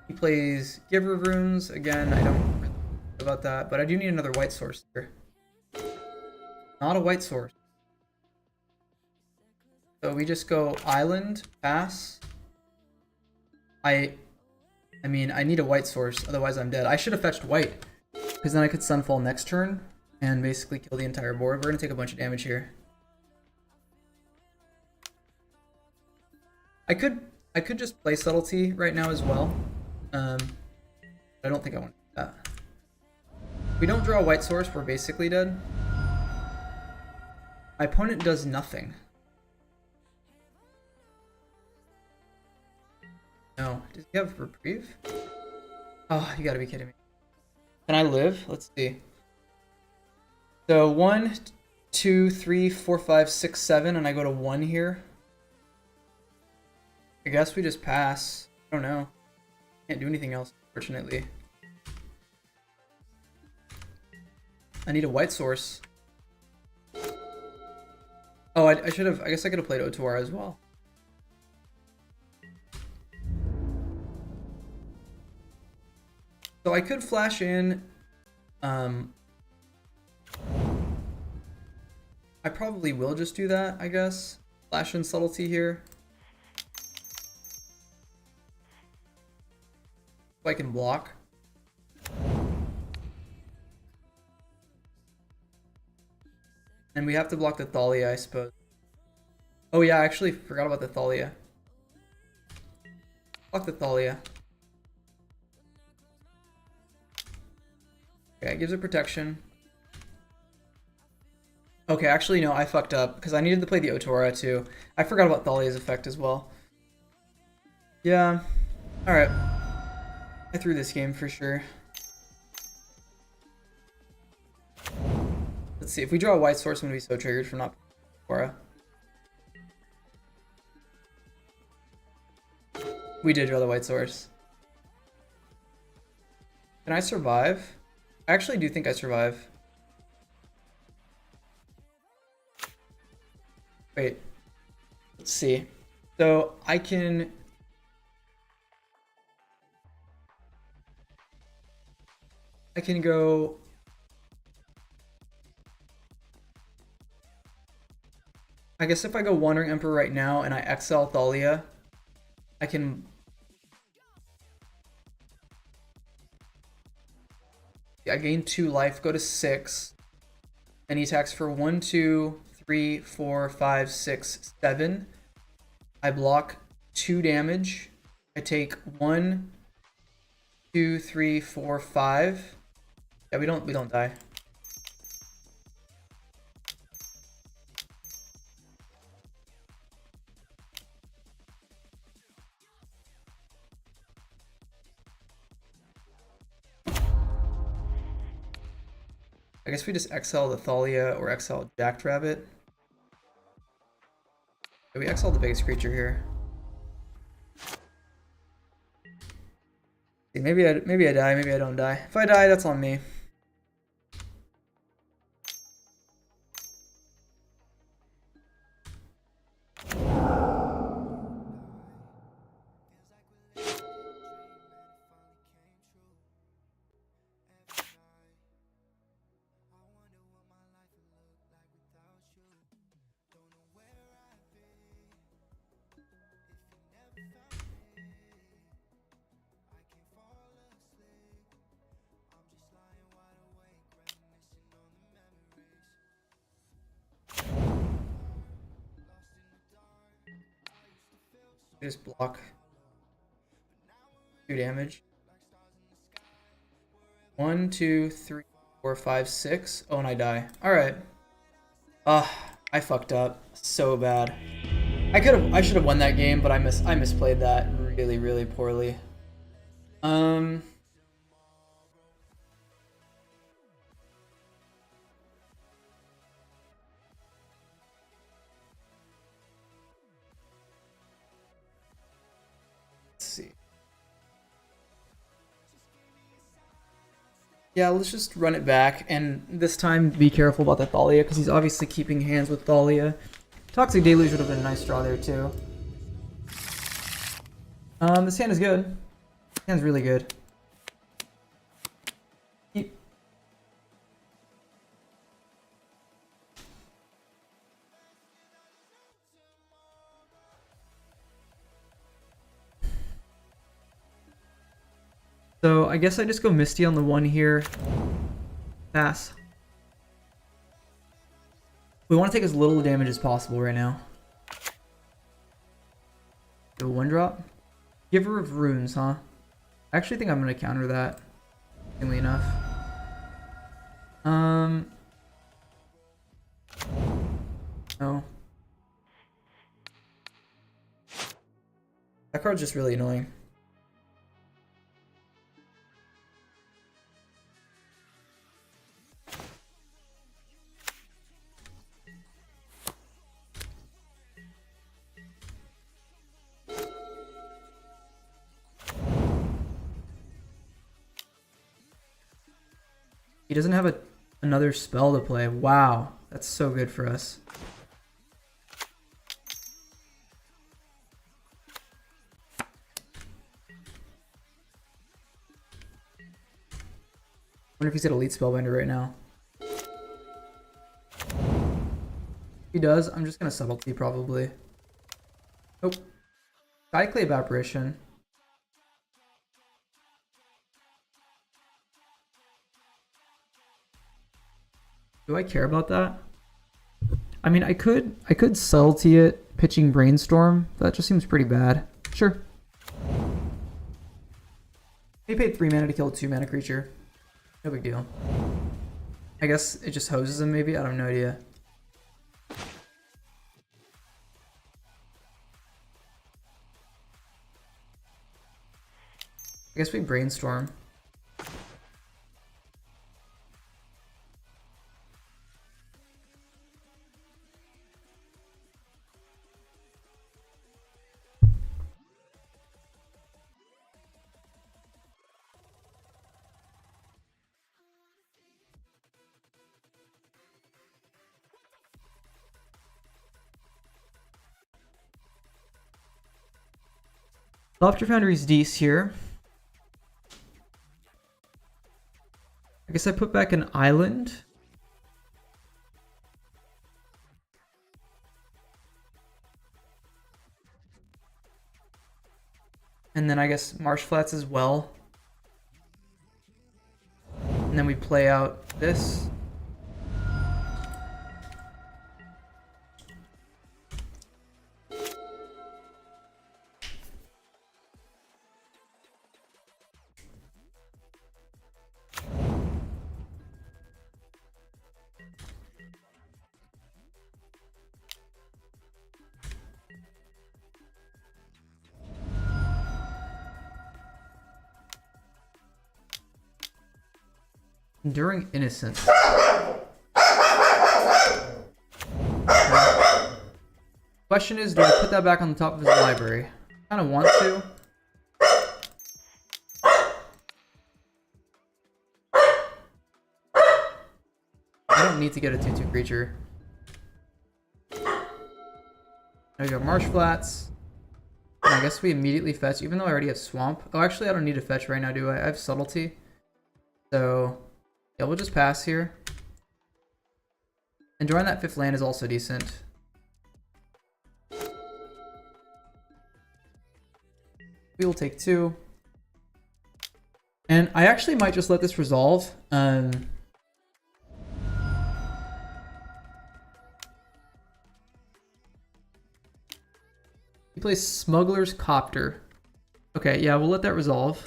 He plays Giver Runes. Again, I don't know about that, but I do need another white source here. Not a white source. So we just go Island, pass. I mean, I need a white source, otherwise I'm dead. I should have fetched white, because then I could Sunfall next turn and basically kill the entire board. We're going to take a bunch of damage here. I could just play Subtlety right now as well. I don't think I want to do that. If we don't draw a white source, we're basically dead. My opponent does nothing. No. Does he have reprieve? Oh, you gotta be kidding me. Can I live? Let's see. So 1, 2, 3, 4, 5, 6, 7, and I go to 1 here. I guess we just pass. I don't know. Can't do anything else, unfortunately. I need a white source. Oh, I should have... I guess I could have played Otawara as well. So I could flash in... I probably will just do that, I guess. Flash in Subtlety here. If I can block. And we have to block the Thalia, I suppose. Oh yeah, I actually forgot about the Thalia. Fuck the Thalia. Okay, it gives it protection. Okay, actually, no, I fucked up because I needed to play the Otora too. I forgot about Thalia's effect as well. Yeah. Alright. I threw this game for sure. Let's see. If we draw a white source, I'm going to be so triggered for not playing Otora. We did draw the white source. Can I survive? I actually do think I survive. Wait. Let's see. So I can... go... I guess if I go Wandering Emperor right now and I exile Thalia, I can... I gain 2 life, go to 6. And he attacks for 1, 2, 3, 4, 5, 6, 7. I block 2 damage. I take 1, 2, 3, 4, 5. Yeah, we don't die. I guess we just exile the Thalia or exile Jackrabbit. We exile the biggest creature here. Maybe I die, maybe I don't die. If I die, that's on me. Just block 2 damage. 1, 2, 3, 4, 5, 6. Oh, and I die. All right. I fucked up so bad. I should have won that game, but I misplayed that really poorly. See. Yeah, let's just run it back, and this time be careful about the Thalia, because he's obviously keeping hands with Thalia. Toxic Deluge would have been a nice draw there, too. This hand is good. This hand's really good. So I guess I just go Misty on the 1 here. Pass. We want to take as little damage as possible right now. Do a 1-drop. Giver of Runes, huh? I actually think I'm going to counter that. Interestingly enough. No. That card's just really annoying. He doesn't have another spell to play. Wow, that's so good for us. Wonder if he's got Elite Spellbinder right now. If he does, I'm just gonna Subtlety probably. Nope. Skyclave Apparition. Do I care about that? I mean, I could subtlety it, pitching Brainstorm. That just seems pretty bad. Sure. He paid 3 mana to kill a 2 mana creature. No big deal. I guess it just hoses him maybe? I have no idea. I guess we brainstorm. Lofter Foundry's Deece here. I guess I put back an island. And then I guess Marsh Flats as well. And then we play out this. Enduring Innocence. Question is, do I put that back on the top of his library? I kind of want to. I don't need to get a 2/2 creature. Now we got Marsh Flats. And I guess we immediately fetch, even though I already have Swamp. Oh, actually, I don't need to fetch right now, do I? I have Subtlety. So, yeah, we'll just pass here. And drawing that 5th land is also decent. We will take 2. And I actually might just let this resolve. He plays Smuggler's Copter. Okay, yeah, we'll let that resolve.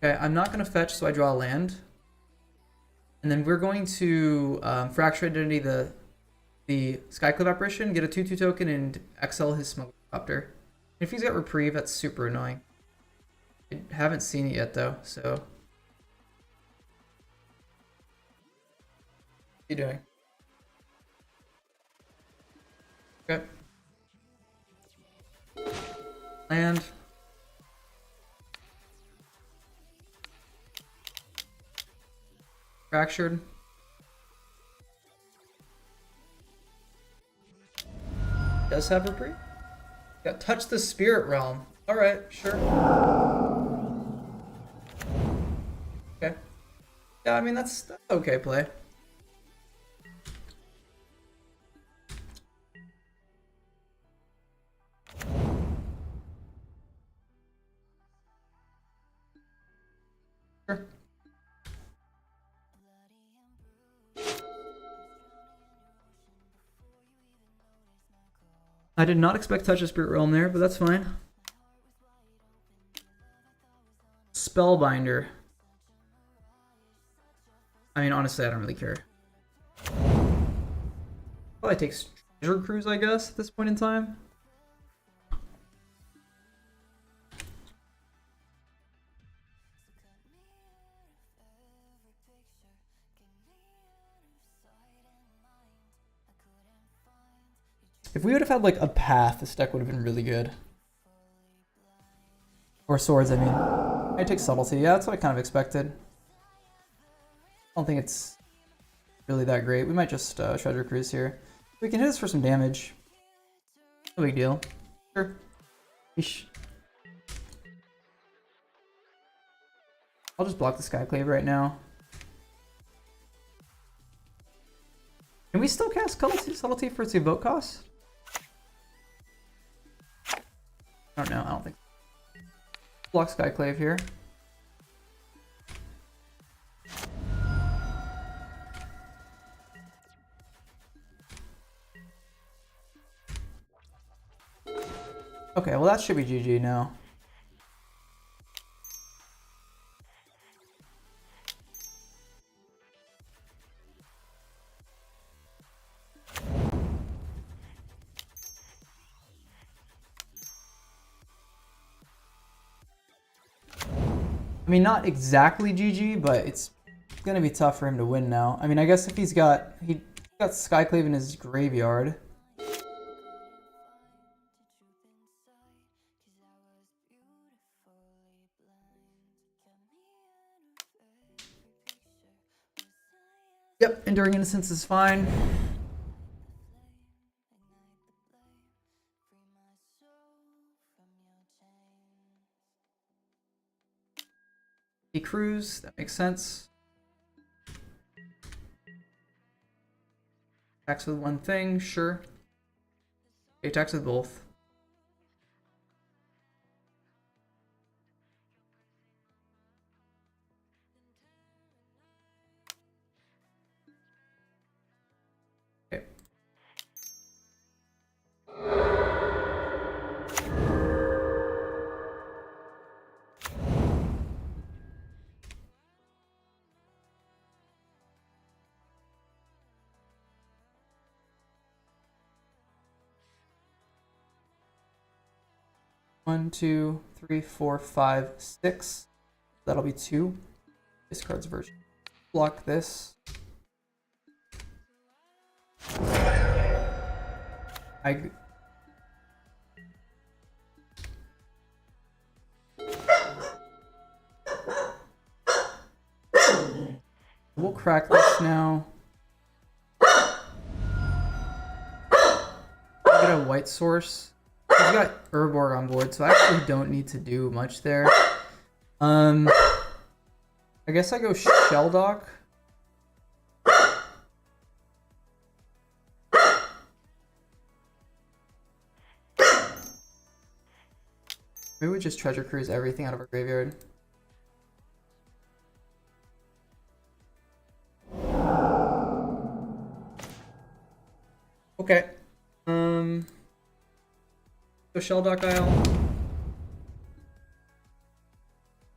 Okay, I'm not going to fetch, so I draw a land. And then we're going to Fracture Identity the Skyclave Apparition, get a 2/2 token, and exile his Smuggler's Copter. If he's got Reprieve, that's super annoying. I haven't seen it yet, though, so... What are you doing? Okay. Land. Fractured. Does have Reprieve? Got Touch the Spirit Realm. Alright, sure. Okay. Yeah, I mean, that's okay play. Sure. I did not expect Touch the Spirit Realm there, but that's fine. Spellbinder. I mean, honestly, I don't really care. Probably takes Treasure Cruise, I guess, at this point in time. If we would have had like a path, this deck would have been really good. Or swords, I mean. I take Subtlety. Yeah, that's what I kind of expected. I don't think it's really that great. We might just Treasure Cruise here. We can hit this for some damage. No big deal. Sure. Eesh. I'll just block the Skyclave right now. Can we still cast Subtlety for its evoke cost? I don't know, I don't think so. Block Skyclave here. Okay, well that should be GG now. I mean, not exactly GG, but it's gonna be tough for him to win now. I mean, I guess if he got Skyclave in his graveyard. Yep, Enduring Innocence is fine. He Cruise, that makes sense. Attacks with one thing, sure. He attacks with both. Okay. One, two, three, four, five, six. That'll be 2. Discards version. Block this. We'll crack this now. Get a white source. He's got Urborg on board, so I actually don't need to do much there. I guess I go Shelldock. Maybe we just Treasure Cruise everything out of our graveyard. Okay. So Shelldock Isle.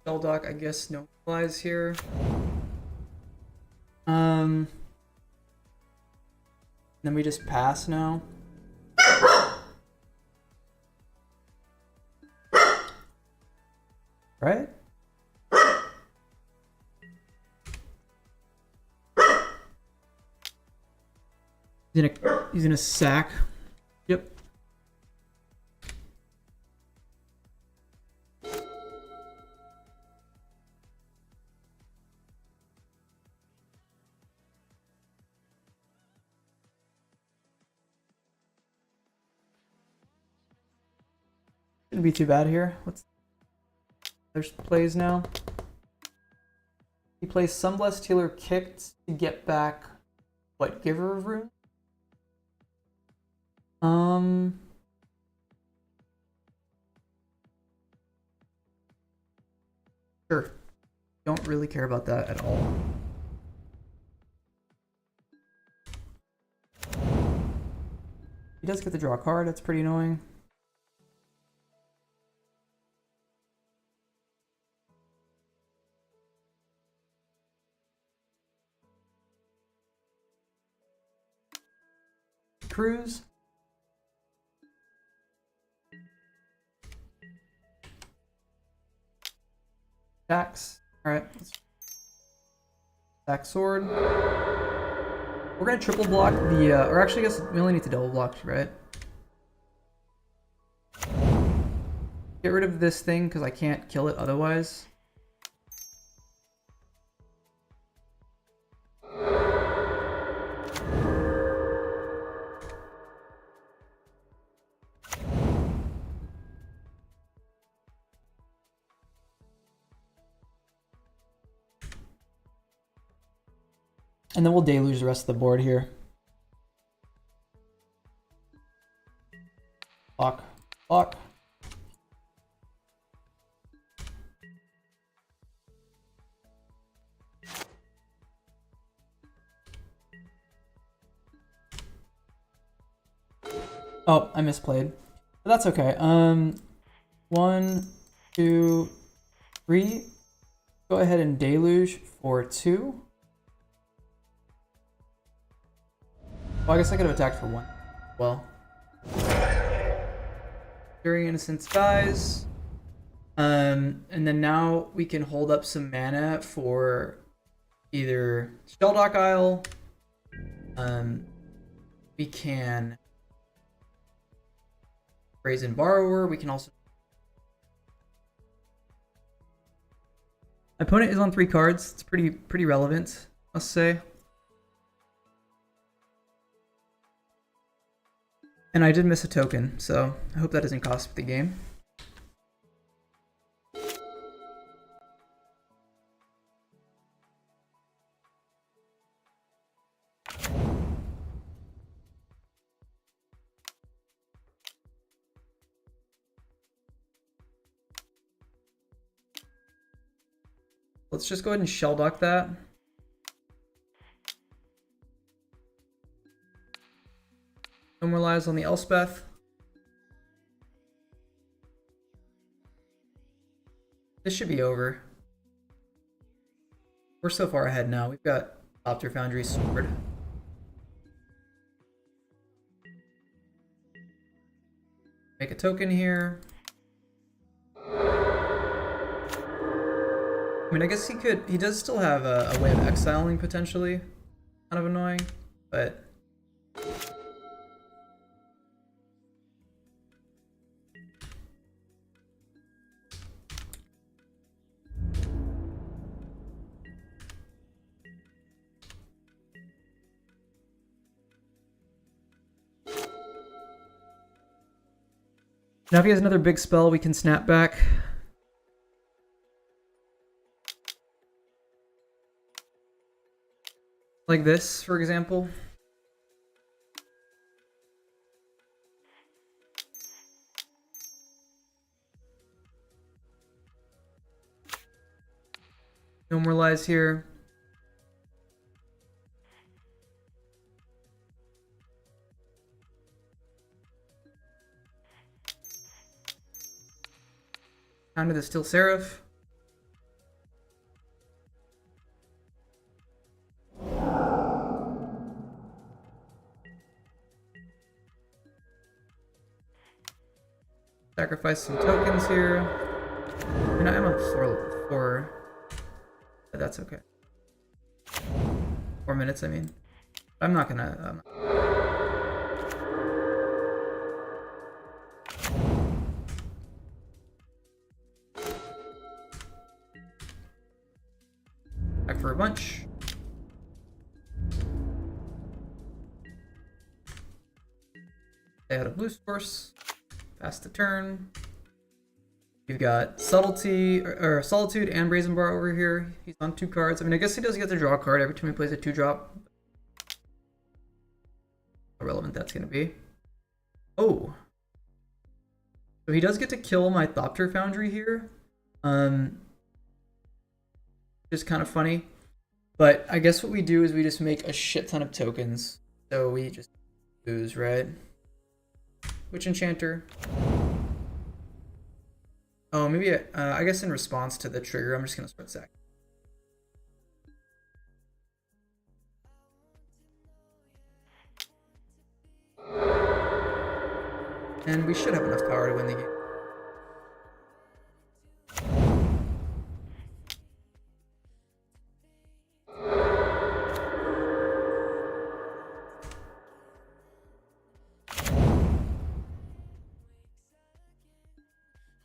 Shelldock, I guess no flies here. Then we just pass now. Right? He's gonna sack. Yep. Shouldn't be too bad here. There's plays now. He plays Sunblessed Healer kicked to get back what, Giver of Rune? Sure. Don't really care about that at all. He does get to draw a card, that's pretty annoying. Cruise. Attacks. Alright. Attack sword. We're gonna triple block the, or actually I guess we only need to double block, right? Get rid of this thing because I can't kill it otherwise. And then we'll deluge the rest of the board here. Block. Block. Oh, I misplayed. But that's okay. 1, 2, 3. Go ahead and deluge for 2. Well, I guess I could have attacked for 1. Well. Enduring Innocence dies. And then now we can hold up some mana for either Shelldock Isle. We can Brazen Borrower. We can also. My opponent is on 3 cards. It's pretty relevant, must say. And I did miss a token, so I hope that doesn't cost me the game. Let's just go ahead and Shelldock that. No more lives on the Elspeth. This should be over. We're so far ahead now. We've got Opter Foundry Sword. Make a token here. I mean, I guess he does still have a way of exiling potentially. Kind of annoying, but. Now if he has another big spell, we can snap back. Like this, for example. No more lies here. Down to the Steel Seraph. Sacrifice some tokens here. I mean, I'm on 4, but that's okay. 4 minutes, I mean. I'm not gonna. Back for a bunch. They had a blue source. Pass the turn. You've got Subtlety or Solitude and Brazen Bar over here. He's on 2 cards. I mean, I guess he does get to draw a card every time he plays a 2-drop. How relevant that's gonna be. Oh. So he does get to kill my Thopter Foundry here. Which is kind of funny. But I guess what we do is we just make a shit ton of tokens. So we just lose, right? Witch Enchanter. Oh, maybe I guess in response to the trigger, I'm just gonna start sacking. And we should have enough power to win the game.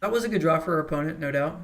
That was a good draw for our opponent, no doubt.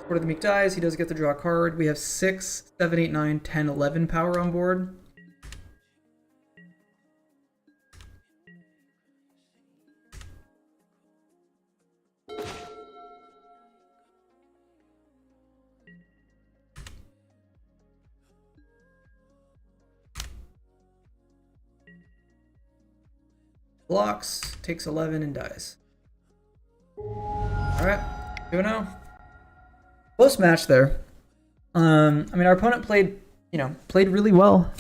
Sword of the Meek dies. He does get to draw a card. We have 6, 7, 8, 9, 10, 11 power on board. blocks, takes 11 and dies. Alright, 2-0. Close match there. I mean, our opponent played really well.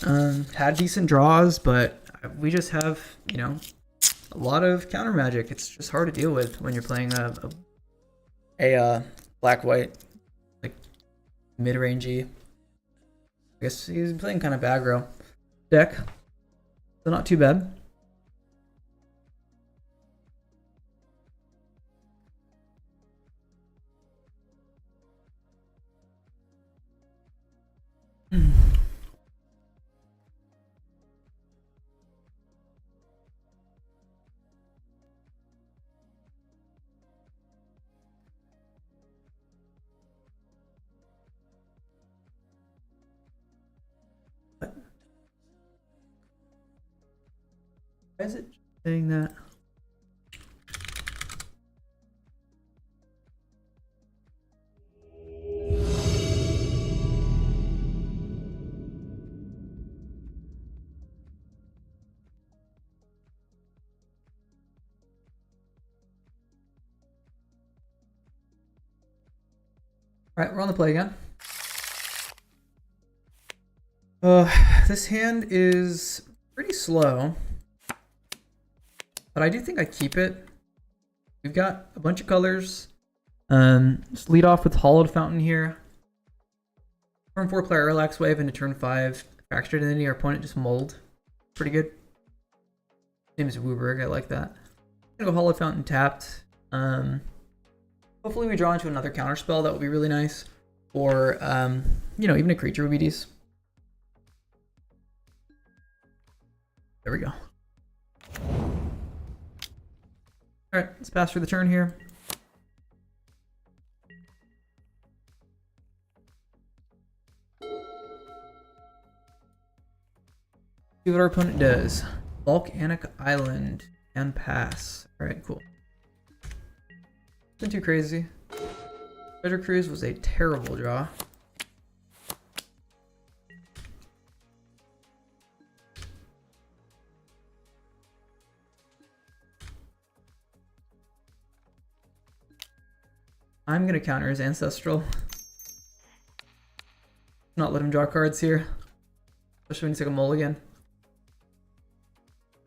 Had decent draws, but we just have, a lot of counter magic. It's just hard to deal with when you're playing a black-white, like, mid-rangey. I guess he's playing kind of aggro deck, so not too bad. Why is it saying that? Alright, we're on the play again. This hand is pretty slow, but I do think I keep it. We've got a bunch of colors. Just lead off with Hollowed Fountain here. Turn 4 player Relax Wave into turn 5. Fractured Identity, our opponent just mulled. Pretty good. His name is Wooberg, I like that. I'm gonna go Hollowed Fountain tapped. Hopefully we draw into another counter spell, that would be really nice. Or, even a creature would be decent. There we go. Alright, let's pass for the turn here. See what our opponent does. Volcanic Island and pass. Alright, cool. Nothing too crazy. Treasure Cruise was a terrible draw. I'm gonna counter his Ancestral. Not let him draw cards here. Especially when he's like a mulligan.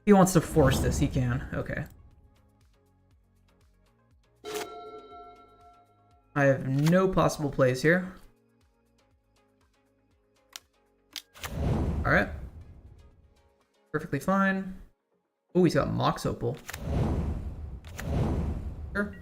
He wants to force this, he can. Okay. I have no possible plays here. Alright. Perfectly fine. Oh, he's got Mox Opal. Sure.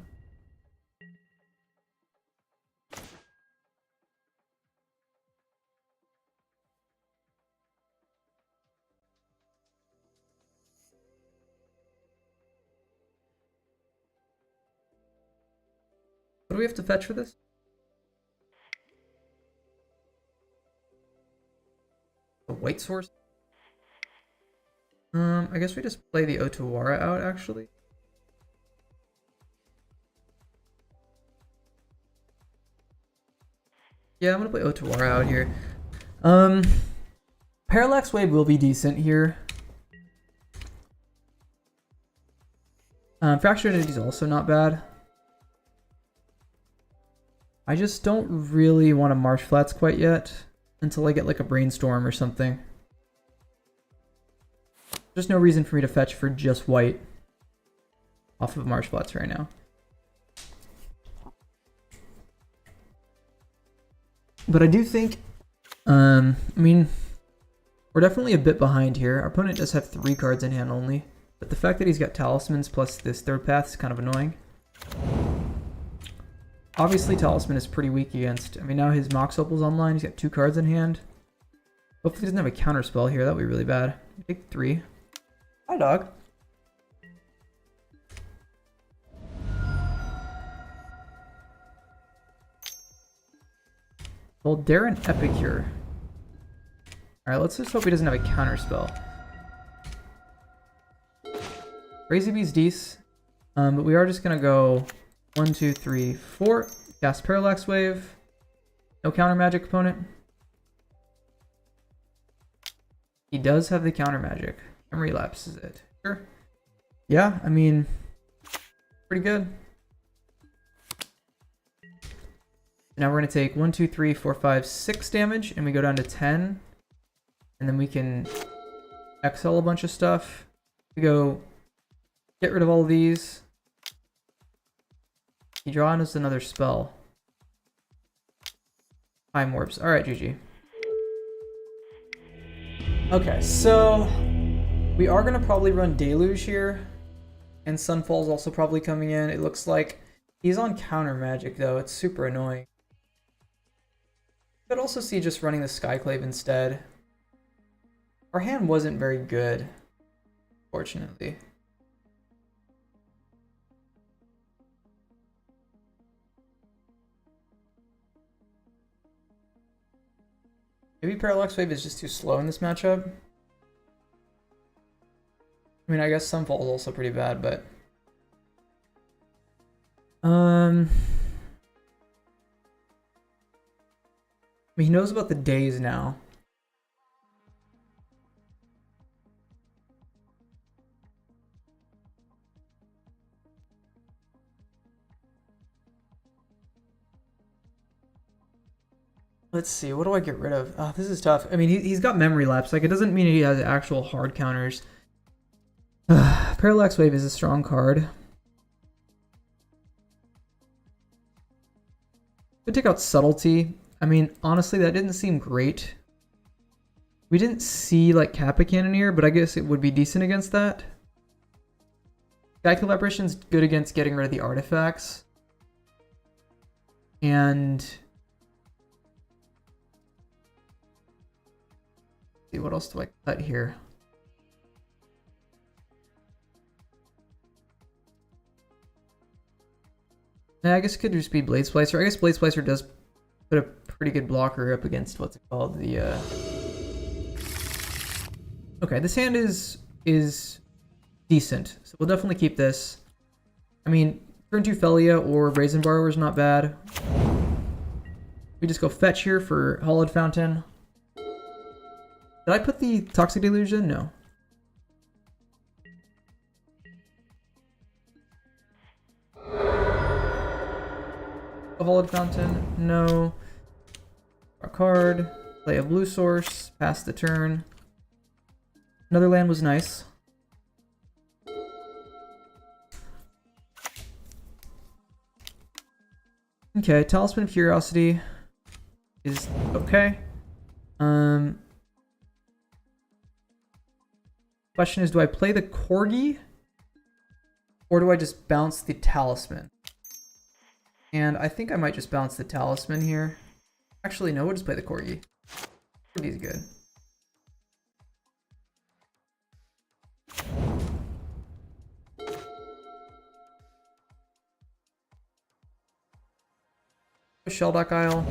What do we have to fetch for this? A white source? I guess we just play the Otawara out, actually. Yeah, I'm gonna play Otawara out here. Parallax Wave will be decent here. Fractured Identity is also not bad. I just don't really want to Marsh Flats quite yet until I get like a Brainstorm or something. There's no reason for me to fetch for just white off of Marsh Flats right now. But I do think, I mean, we're definitely a bit behind here. Our opponent does have 3 cards in hand only, but the fact that he's got Talismans plus this third path is kind of annoying. Obviously, Talisman is pretty weak against. I mean, now his Mox Opal's online. He's got 2 cards in hand. Hopefully, he doesn't have a counter spell here. That would be really bad. Take 3. Hi, dog. Well, Darren Epicure. Alright, let's just hope he doesn't have a counter spell. Crazy Bee's Deece. But we are just gonna go 1, 2, 3, 4. Cast Parallax Wave. No counter magic opponent. He does have the counter magic. And relapses it. Sure. Yeah, I mean, pretty good. Now we're going to take 1, 2, 3, 4, 5, 6 damage, and we go down to 10. And then we can exile a bunch of stuff. We go get rid of all of these. He draws us another spell. Time warps. Alright, GG. Okay, so we are going to probably run Deluge here. And Sunfall's also probably coming in. It looks like he's on counter magic, though. It's super annoying. Could also see just running the Skyclave instead. Our hand wasn't very good, fortunately. Maybe Parallax Wave is just too slow in this matchup. I mean, I guess Sunfall is also pretty bad, but... I mean, he knows about the days now. Let's see, what do I get rid of? Oh, this is tough. I mean, he's got memory lapse. Like, it doesn't mean he has actual hard counters. Parallax Wave is a strong card. Could take out Subtlety. I mean, honestly, that didn't seem great. We didn't see, like, Kappa Cannoneer, but I guess it would be decent against that. Sky Collaboration's good against getting rid of the artifacts. And... see, what else do I cut here? I guess it could just be Blade Splicer. I guess Blade Splicer does put a pretty good blocker up against what's it called, the okay, this hand is decent, so we'll definitely keep this. I mean, turn 2 Felia or Brazen Borrower is not bad. We just go fetch here for Hollowed Fountain. Did I put the Toxic Deluge in? No. A Hollowed Fountain? No. Our card. Play a blue source. Pass the turn. Another land was nice. Okay, Talisman of Curiosity is okay. Question is, do I play the Corgi? Or do I just bounce the Talisman? And I think I might just bounce the Talisman here. Actually, no, we'll just play the Corgi. Corgi's good. Shelldock Isle.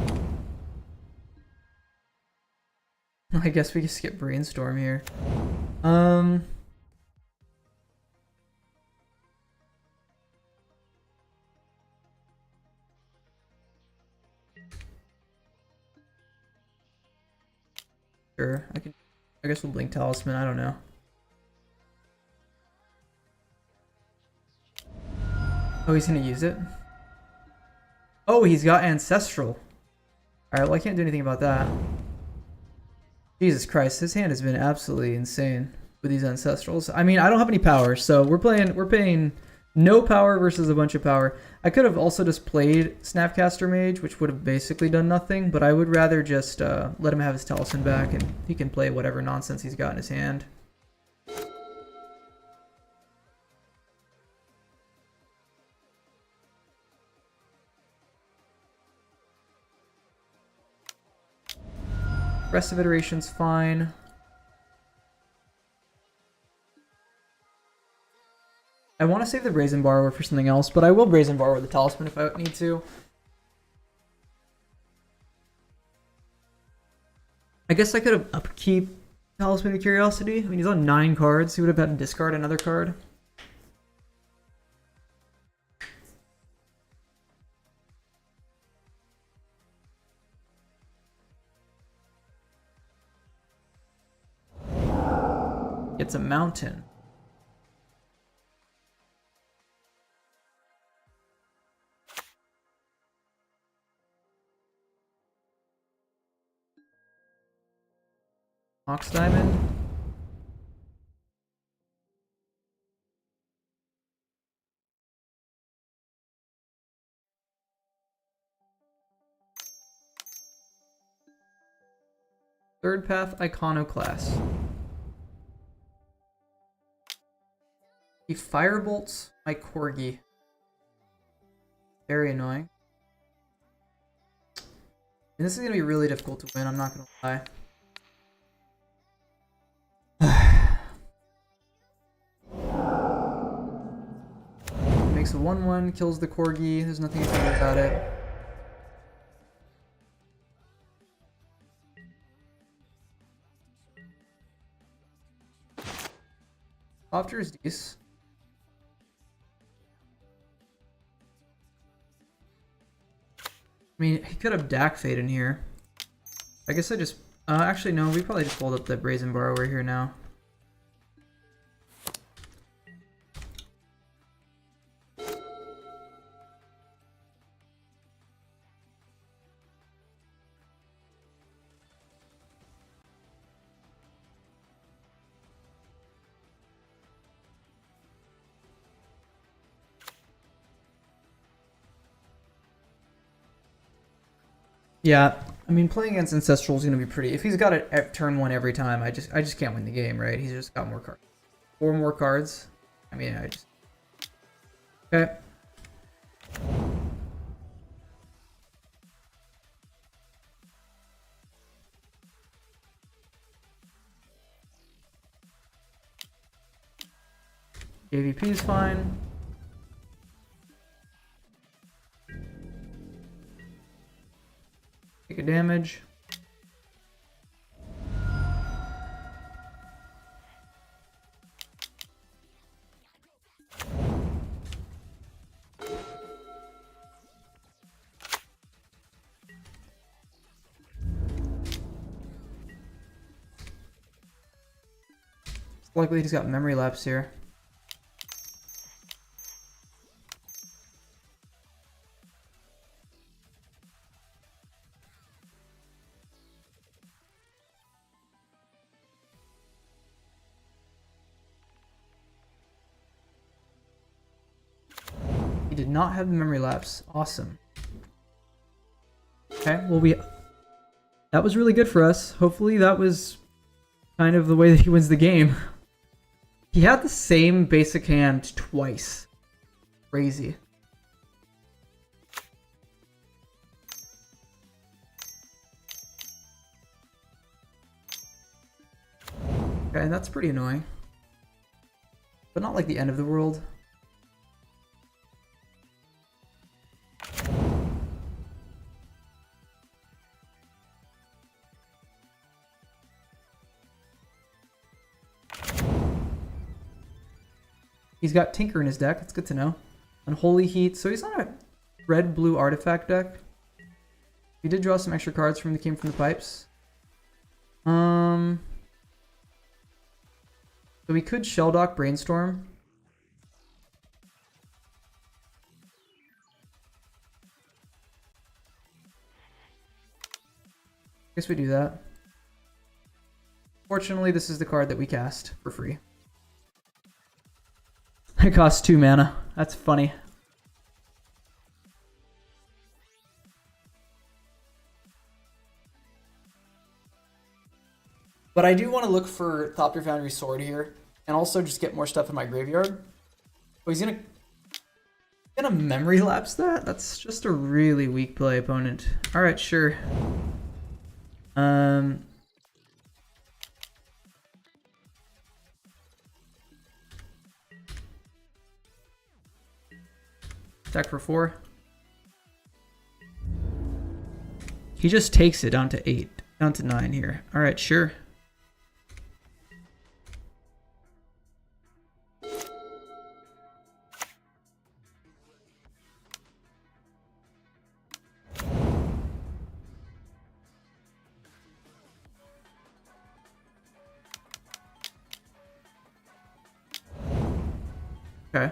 I guess we can skip Brainstorm here. Sure, I guess we'll blink Talisman, I don't know. Oh, he's gonna use it? Oh, he's got Ancestral. Alright, well I can't do anything about that. Jesus Christ, his hand has been absolutely insane with these Ancestrals. I mean, I don't have any power, so we're paying no power versus a bunch of power. I could have also just played Snapcaster Mage, which would have basically done nothing, but I would rather just let him have his Talisman back and he can play whatever nonsense he's got in his hand. Rest of iteration's fine. I want to save the Brazen Borrower for something else, but I will Brazen Borrower the Talisman if I need to. I guess I could have upkeep Talisman of Curiosity. I mean, he's on 9 cards. He would have had to discard another card. It's a mountain. Ox Diamond. Third Path Iconoclast. He firebolts my Corgi. Very annoying. And this is going to be really difficult to win, I'm not going to lie. Makes a 1-1, kills the Corgi. There's nothing you can do about it. Opter is decent. I mean, he could have Dak Fade in here. I guess I just... actually, no. We probably just pulled up the Brazen Borrower here now. Yeah, I mean, playing against Ancestral is going to be pretty... If he's got it at turn 1 every time, I just can't win the game, right? He's just got more cards. 4 more cards. I mean, I just... Okay. AVP is fine. Take a damage. It's likely he's got memory lapse here. He did not have the memory lapse. Awesome. Okay, well that was really good for us. Hopefully that was kind of the way that he wins the game. He had the same basic hand twice. Crazy. Okay, that's pretty annoying. But not like the end of the world. He's got Tinker in his deck. That's good to know. Unholy Heat. So he's on a red-blue artifact deck. He did draw some extra cards from the came from the pipes. So we could Shelldock Brainstorm. Guess we do that. Fortunately, this is the card that we cast for free. It costs 2 mana. That's funny. But I do want to look for Thopter Foundry Sword here, and also just get more stuff in my graveyard. Oh, he's gonna memory lapse that? That's just a really weak play opponent. Alright, sure. Attack for 4. He just takes it down to 8. Down to 9 here. Alright, sure. Okay.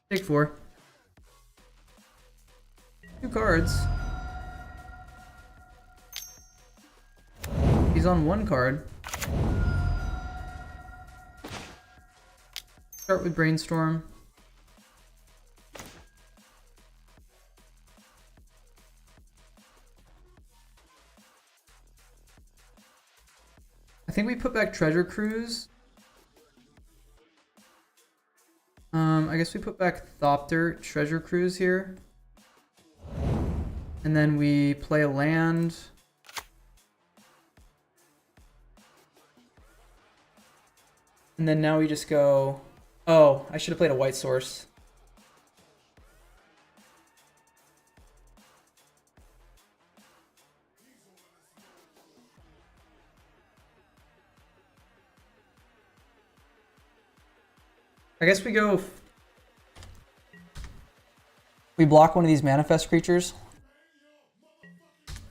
Take 4. 2 cards. on one card. Start with Brainstorm. I think we put back Treasure Cruise. I guess we put back Thopter, Treasure Cruise here. And then we play a land. And then now we just go... Oh, I should have played a white source. I guess we go... We block one of these manifest creatures.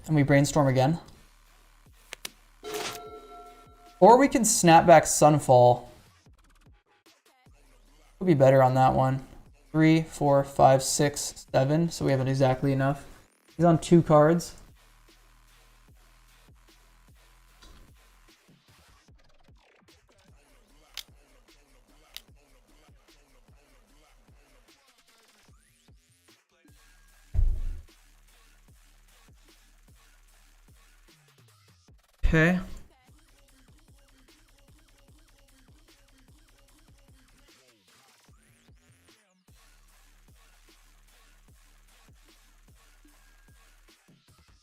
And we brainstorm again. Or we can snap back Sunfall. Would be better on that one. 3, 4, 5, 6, 7. So we have it exactly enough. He's on 2 cards. Okay.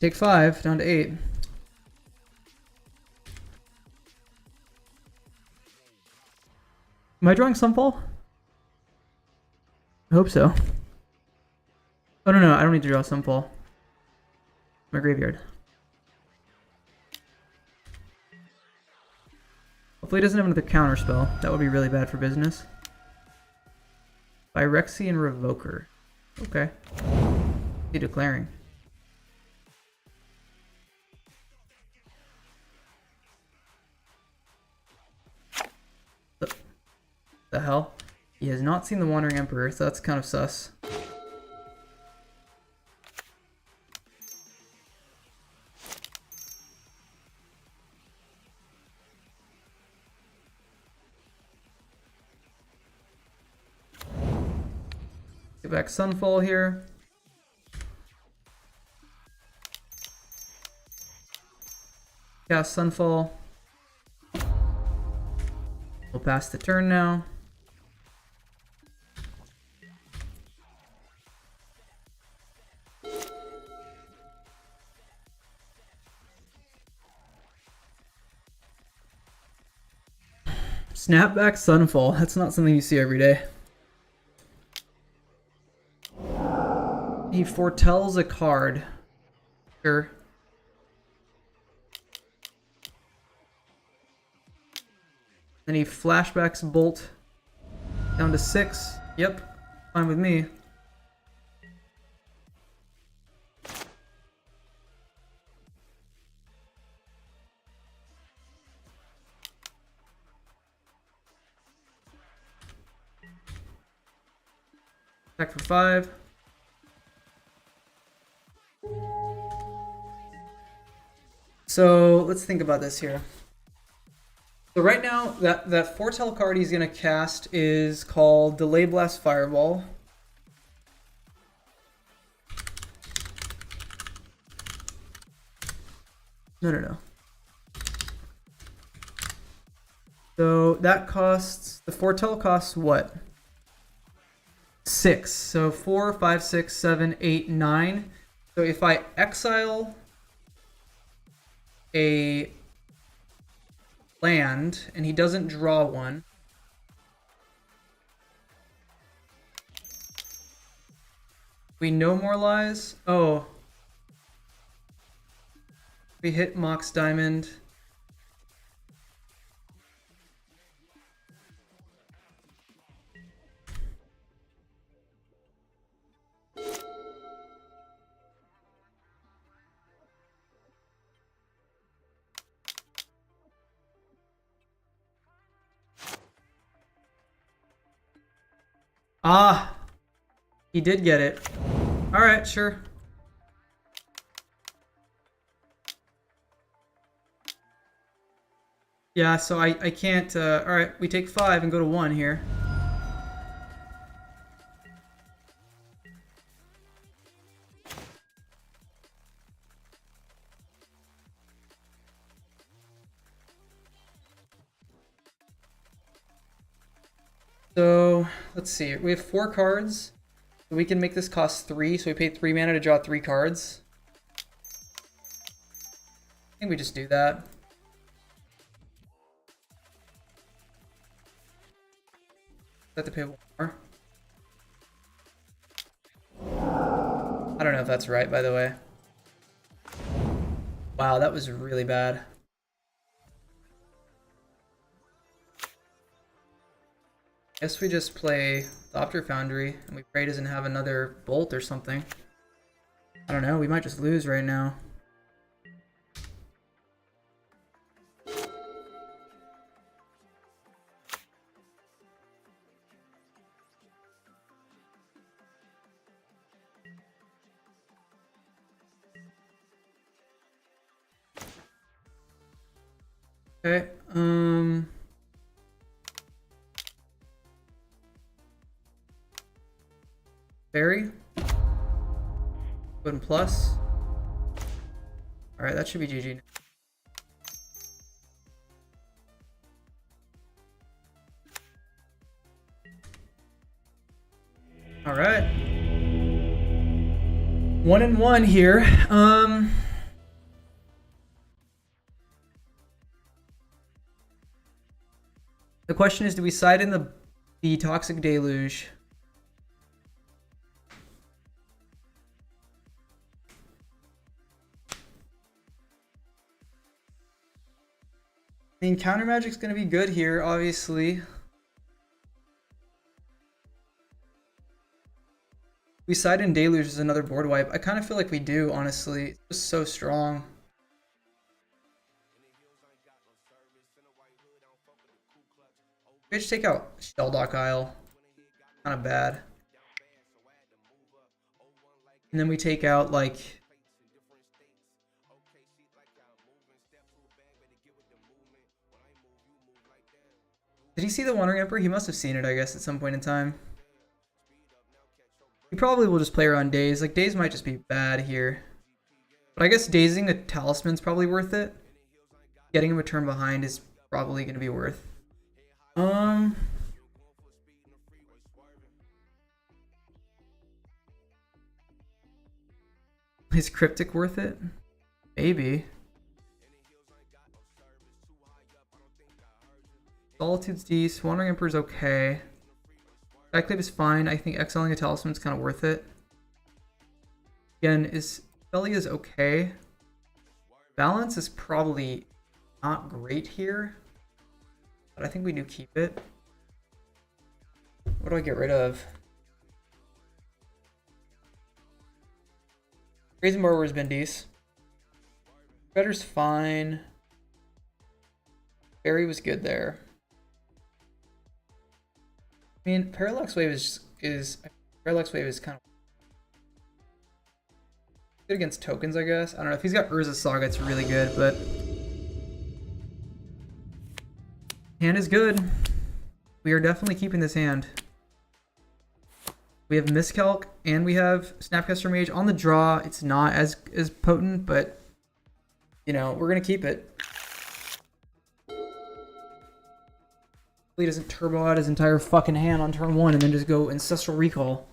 Take 5, down to 8. Am I drawing Sunfall? I hope so. Oh, no, I don't need to draw Sunfall. My graveyard. Hopefully he doesn't have another counter spell. That would be really bad for business. Phyrexian Revoker. Okay. He declaring. The hell? He has not seen the Wandering Emperor, so that's kind of sus. Get back Sunfall here. Cast Sunfall. We'll pass the turn now. Snapback Sunfall. That's not something you see every day. He foretells a card. Sure. Then he flashbacks Bolt down to 6. Yep, fine with me. Back for 5. So let's think about this here. So right now, that foretell card he's gonna cast is called Delay Blast Fireball. No. So that costs, the foretell costs what? 6. So 4, 5, 6, 7, 8, 9. So if I exile a land and he doesn't draw one, we no more lies. Oh, we hit Mox Diamond. Ah, he did get it. All right, sure. Yeah, so I can't, alright, we take 5 and go to 1 here. So, let's see, we have 4 cards. We can make this cost 3, so we paid 3 mana to draw 3 cards. I think we just do that. Have to pay 1 more. I don't know if that's right, by the way. Wow, that was really bad. Guess we just play Thopter Foundry, and we pray he doesn't have another bolt or something. I don't know, we might just lose right now. Okay, Fairy. Put in plus. Alright, that should be GG. Alright. 1-1 here. The question is, do we side in the Toxic Deluge? I mean, counter magic's gonna be good here, obviously. We side in Deluge as another board wipe. I kind of feel like we do, honestly. It's just so strong. We just take out Shelldock Isle. Kind of bad. And then we take out, like... Did he see the Wandering Emperor? He must have seen it, I guess, at some point in time. He probably will just play around Daze. Like, Daze might just be bad here. But I guess dazing a Talisman's probably worth it. Getting him a turn behind is probably going to be worth. Is Cryptic worth it? Maybe. Solitude's decent. Wandering Emperor's okay. Backclave is fine. I think exiling a Talisman's kind of worth it. Again, Felia's okay. Balance is probably not great here. But I think we do keep it. What do I get rid of? Brazen Borrower's been decent. Shredder's fine. Barry was good there. I mean, Parallax Wave is kind of good against tokens, I guess. I don't know if he's got Urza Saga, it's really good, but hand is good. We are definitely keeping this hand. We have Miscalc and we have Snapcaster Mage on the draw. It's not as potent, but you know, we're gonna keep it. He doesn't turbo out his entire fucking hand on turn 1 and then just go Ancestral Recall.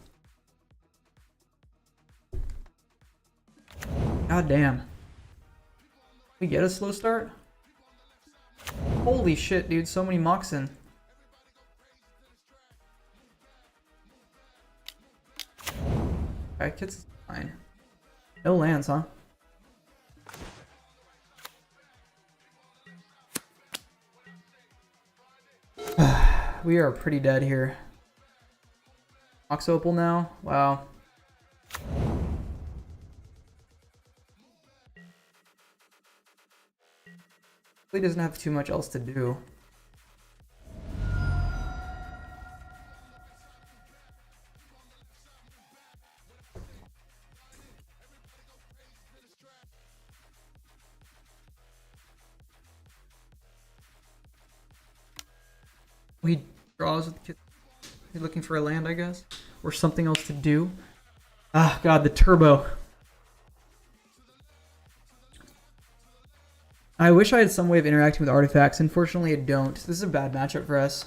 God damn. We get a slow start? Holy shit, dude. So many Moxen. Okay, Kit's fine. No lands, huh? We are pretty dead here. Mox Opal now? Wow. He doesn't have too much else to do. draws with kids. You're looking for a land, I guess, or something else to do. Ah, God, the turbo. I wish I had some way of interacting with artifacts. Unfortunately, I don't. This is a bad matchup for us.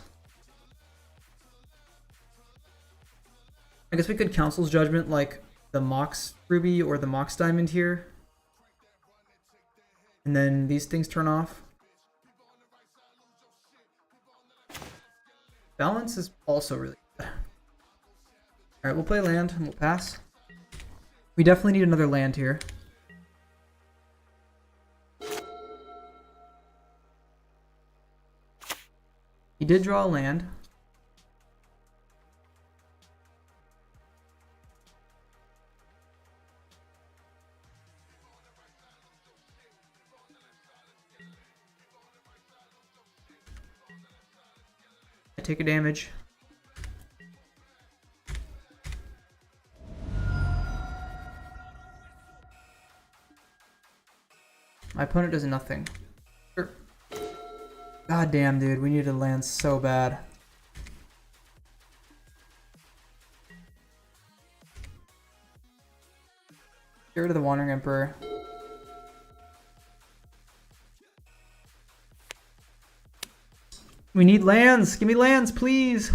I guess we could Council's Judgment like the Mox Ruby or the Mox Diamond here. And then these things turn off. Balance is also really good. Alright, we'll play land and we'll pass. We definitely need another land here. He did draw a land. I take a damage. My opponent does nothing. Sure. God damn, dude, we need to land so bad. Get rid of the Wandering Emperor. We need lands! Give me lands, please!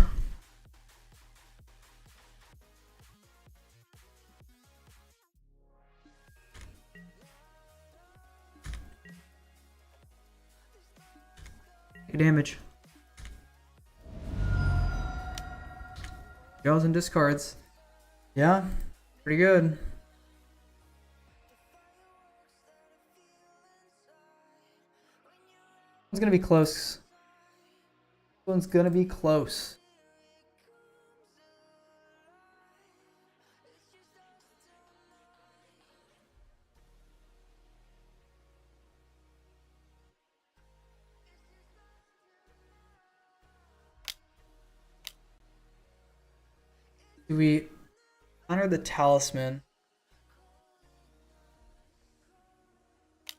Take damage. Draws and discards. Yeah, pretty good. It's gonna be close. This one's gonna be close. Do we honor the talisman?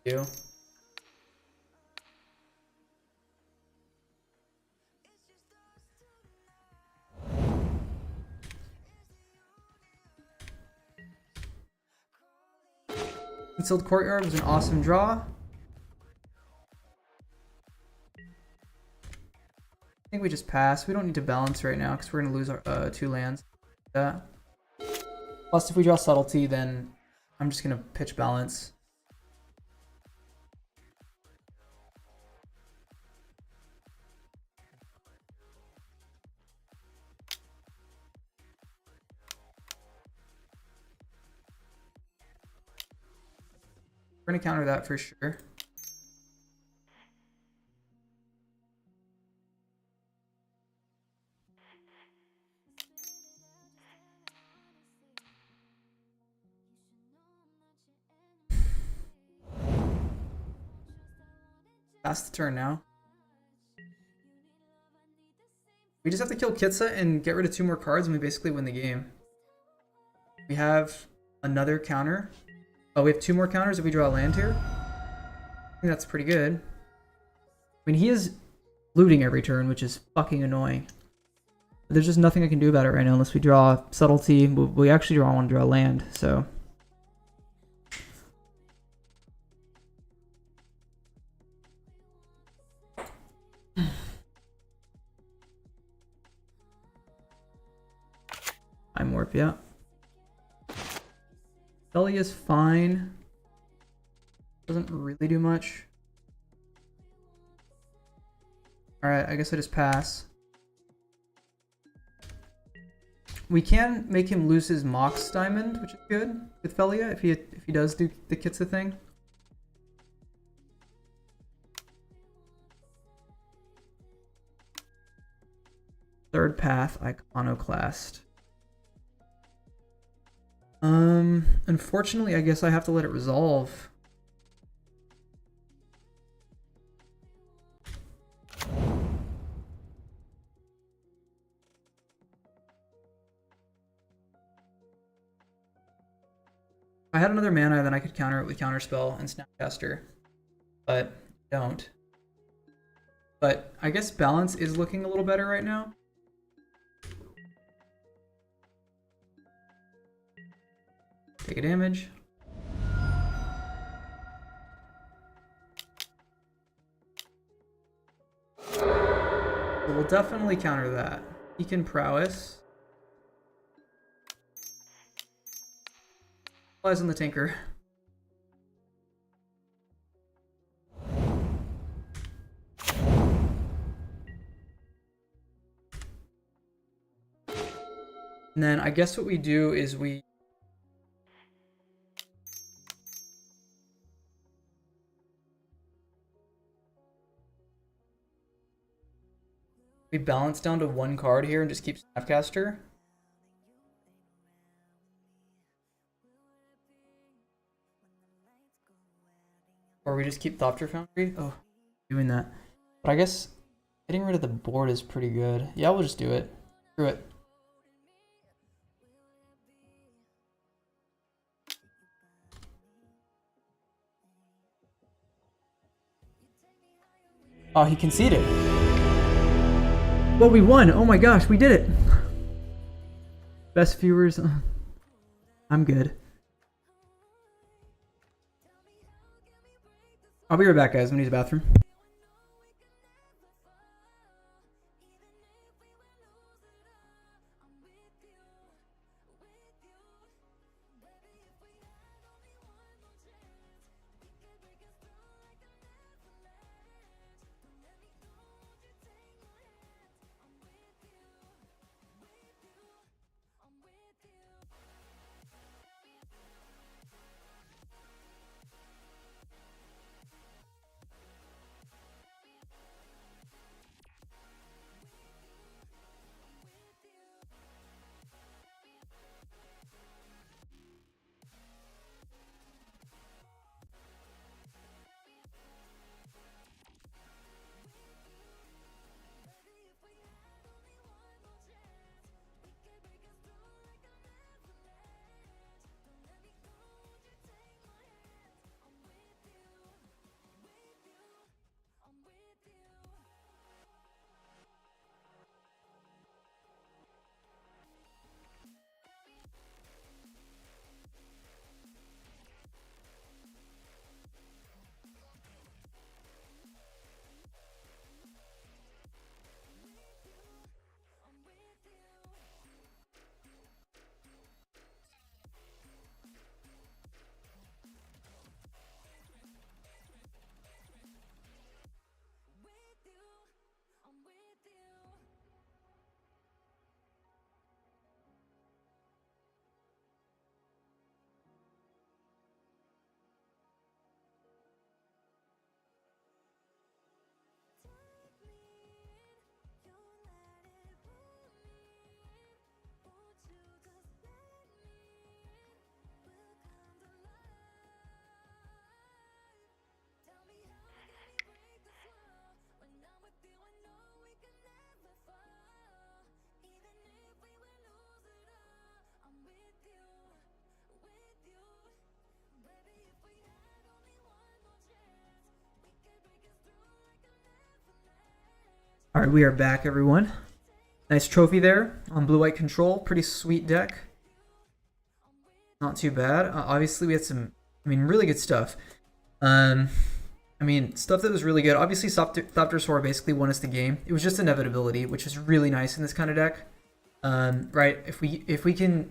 Do. Concealed Courtyard was an awesome draw. I think we just pass. We don't need to balance right now because we're going to lose our 2 lands. Plus, if we draw Subtlety, then I'm just going to pitch balance. We're going to counter that for sure. Pass the turn now. We just have to kill Kitsa and get rid of 2 more cards and we basically win the game. We have another counter. Oh, we have 2 more counters if we draw a land here. I think that's pretty good. I mean, he is looting every turn, which is fucking annoying. But there's just nothing I can do about it right now unless we draw Subtlety. We actually want to draw land, so... I'm warp, yeah. Belly is fine. Doesn't really do much. Alright, I guess I just pass. We can make him lose his Mox Diamond, which is good with Felia if he does do the Kitsa thing. Third path, Iconoclast. Unfortunately, I guess I have to let it resolve. If I had another mana, then I could counter it with Counterspell and Snapcaster, but I don't. But I guess balance is looking a little better right now. Take a damage. So we'll definitely counter that. He can prowess. Flies on the tinker. And then I guess what we do is we balance down to one card here and just keep Snapcaster. Or we just keep Thopter Foundry. Oh, doing that. But I guess getting rid of the board is pretty good. Yeah, we'll just do it. Screw it. Oh, he conceded. Well, we won. Oh my gosh, we did it. Best viewers. I'm good. I'll be right back, guys. I'm gonna use the bathroom. All right, we are back, everyone. Nice trophy there on blue-white control. Pretty sweet deck. Not too bad. Obviously, we had some, really good stuff. Stuff that was really good. Obviously, Thopter Sora basically won us the game. It was just inevitability, which is really nice in this kind of deck. Right? If we can,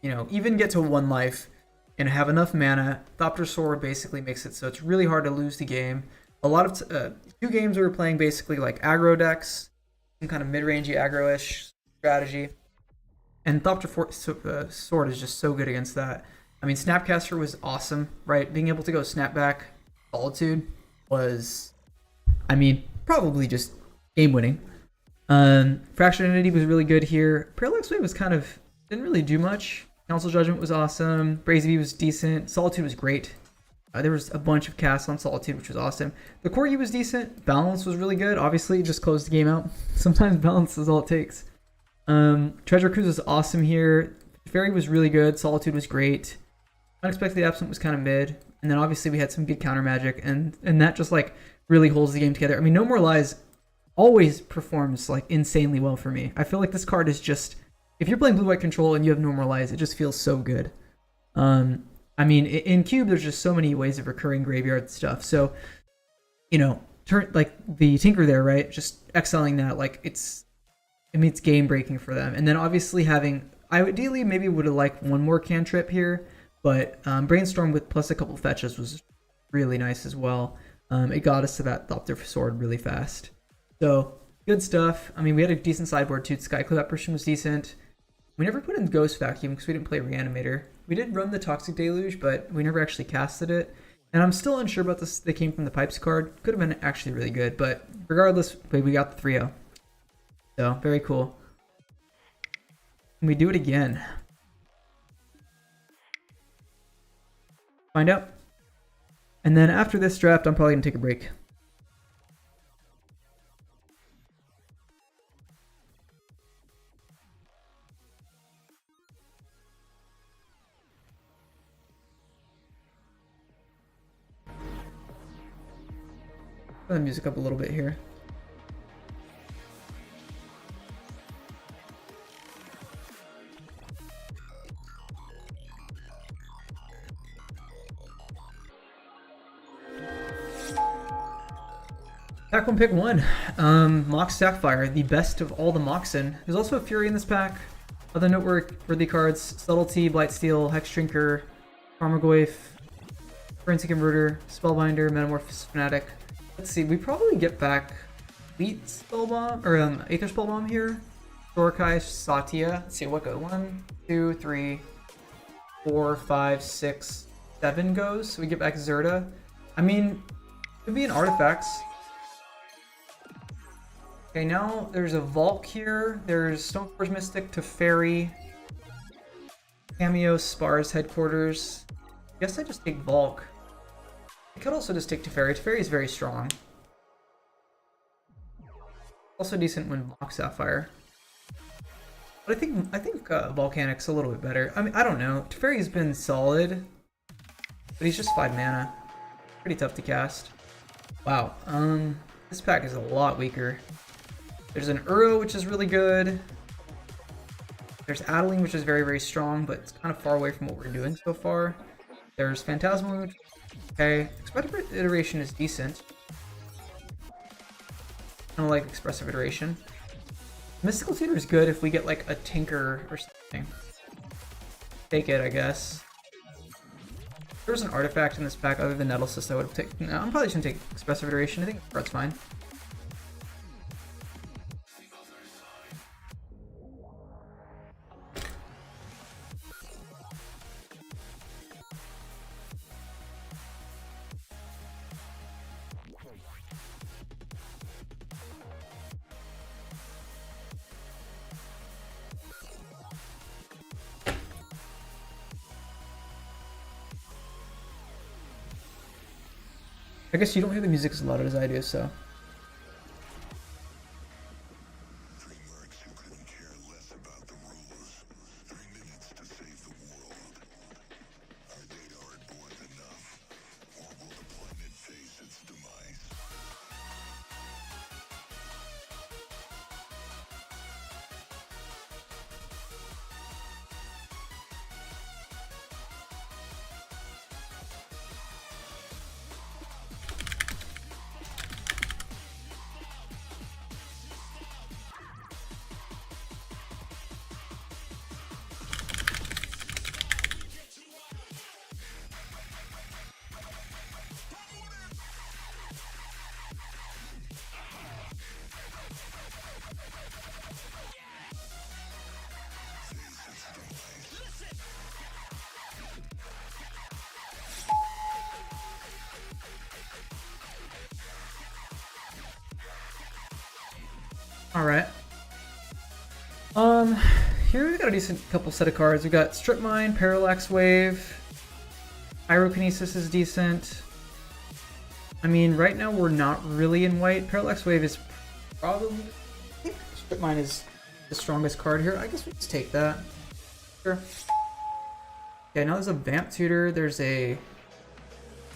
even get to 1 life and have enough mana, Thopter Sora basically makes it so it's really hard to lose the game. A lot of 2 games we were playing basically like aggro decks, some kind of mid-rangey aggro-ish strategy, and Thopter Sword is just so good against that. Snapcaster was awesome, right? Being able to go Snapback Solitude was, probably just game-winning. Fractured Entity was really good here. Parallax Wave was didn't really do much. Council Judgment was awesome. Brazen V was decent. Solitude was great. There was a bunch of casts on Solitude, which was awesome. The Corgi was decent. Balance was really good. Obviously, it just closed the game out. Sometimes balance is all it takes. Treasure Cruise was awesome here. Fairy was really good. Solitude was great. Unexpected Absent was kind of mid. And then obviously we had some good counter magic. And that just really holds the game together. No More Lies always performs insanely well for me. I feel like this card is just... If you're playing blue-white control and you have No More Lies, it just feels so good. I mean, in Cube, there's just so many ways of recurring graveyard stuff. So, you know, like the Tinker there, right? Just excelling that, like it's game breaking for them. And then obviously having, I ideally maybe would have liked one more cantrip here, but Brainstorm with plus a couple fetches was really nice as well. It got us to that Thopter sword really fast. So good stuff. I mean, we had a decent sideboard too. Skyclave apparition was decent. We never put in Ghost Vacuum because we didn't play Reanimator. We did run the Toxic Deluge, but we never actually casted it. And I'm still unsure about this. They came from the Pipes card. Could have been actually really good, but regardless, we got the 3-0. So, very cool. And we do it again. Find out. And then after this draft, I'm probably going to take a break. Turn the music up a little bit here. Pack 1, pick 1. Mox Sapphire, the best of all the Moxen. There's also a Fury in this pack. Other noteworthy cards: Subtlety, Blightsteel, Hexdrinker, Tarmogoyf, Currency Converter, Spellbinder, Metamorphosis Fanatic. Let's see, we probably get back Fleet Spellbomb, or Aether Spellbomb here. Dorkai, Satya. Let's see, what go? 1, 2, 3, 4, 5, 6, 7 goes. So we get back Zerta. I mean, could be an Artifacts. Okay, now there's a Valk here. There's Stoneforge Mystic, Teferi, Cameo, Spars, Headquarters. I guess I just take Valk. I could also just take Teferi. Teferi is very strong. Also decent when Mox Sapphire. But I think Volcanic's a little bit better. I mean, I don't know. Teferi's been solid, but he's just 5 mana. Pretty tough to cast. Wow. This pack is a lot weaker. There's an Uro, which is really good. There's Adeline, which is very, very strong, but it's kind of far away from what we're doing so far. There's Phantasmood. Okay, Expressive Iteration is decent. Kind of like Expressive Iteration. Mystical Tutor is good if we get like a Tinker or something. Take it, I guess. If there was an artifact in this pack other than Nettlecyst, I would have taken. No, I'm probably just gonna take Expressive Iteration. I think that's fine. I guess you don't hear the music as loud as I do, so. Alright. Here we've got a decent couple set of cards. We've got Strip Mine, Parallax Wave, Pyrokinesis is decent. I mean, right now we're not really in white. Parallax Wave is probably... I think Strip Mine is the strongest card here. I guess we just take that. Sure. Okay, now there's a Vamp Tutor. There's a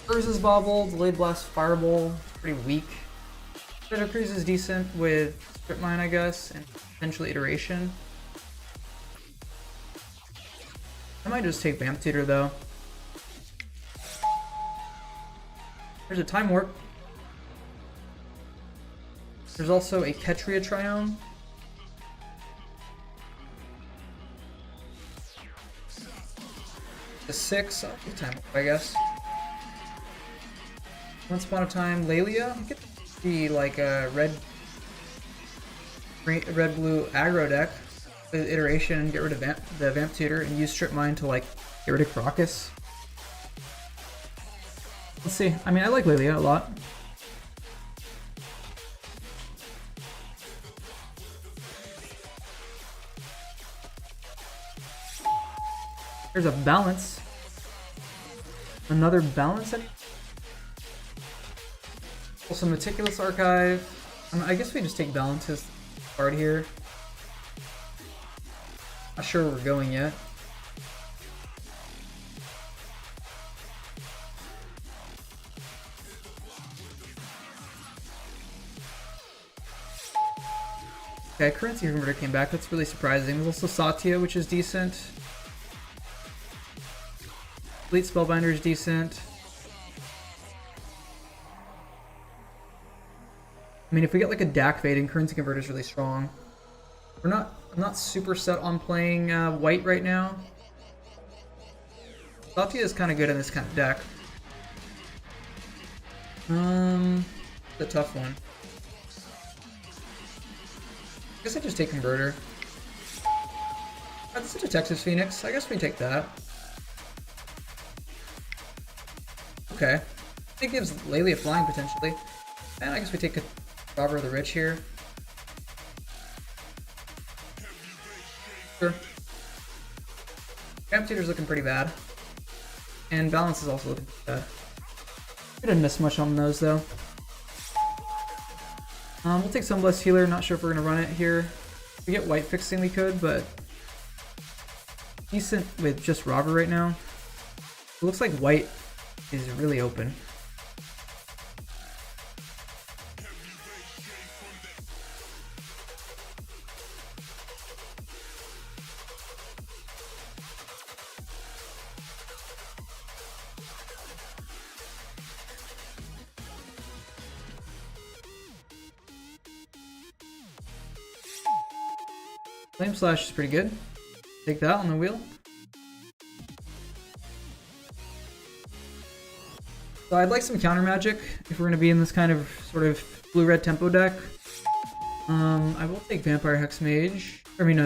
Urza's Bauble, Delayed Blast Fireball. Pretty weak. Shadow Cruise is decent with Strip Mine, I guess, and potentially Iteration. I might just take Vamp Tutor though. There's a Time Warp. There's also a Ketria Triome. The 6, I'll take Time Warp, I guess. Once upon a time, Lelia. Get the like red blue aggro deck with iteration and get rid of the Vamp Tutor and use Strip Mine to like get rid of Crocus. Let's see. I mean, I like Lelia a lot. There's a balance. Another balance. Also, Meticulous Archive. I guess we just take Balance's card here. Not sure where we're going yet. Okay, Currency Converter came back. That's really surprising. There's also Satya, which is decent. Fleet Spellbinder is decent. I mean, if we get like a DAC Fade, Currency Converter is really strong. I'm not super set on playing white right now. Satya is kind of good in this kind of deck. It's a tough one. I guess I just take Converter. That's such a Texas Phoenix. I guess we take that. Okay. It gives Lelia flying potentially. And I guess we take a Robber of the Rich here. Sure. Vamp Tutor's looking pretty bad. And Balance is also looking bad. We didn't miss much on those though. We'll take Sunblessed Healer. Not sure if we're going to run it here. If we get white fixing, we could, but decent with just Robber right now. It looks like white is really open. Flame Slash is pretty good. Take that on the wheel. So I'd like some counter magic if we're going to be in this kind of sort of blue-red tempo deck. I will take Vampire Hexmage. I mean,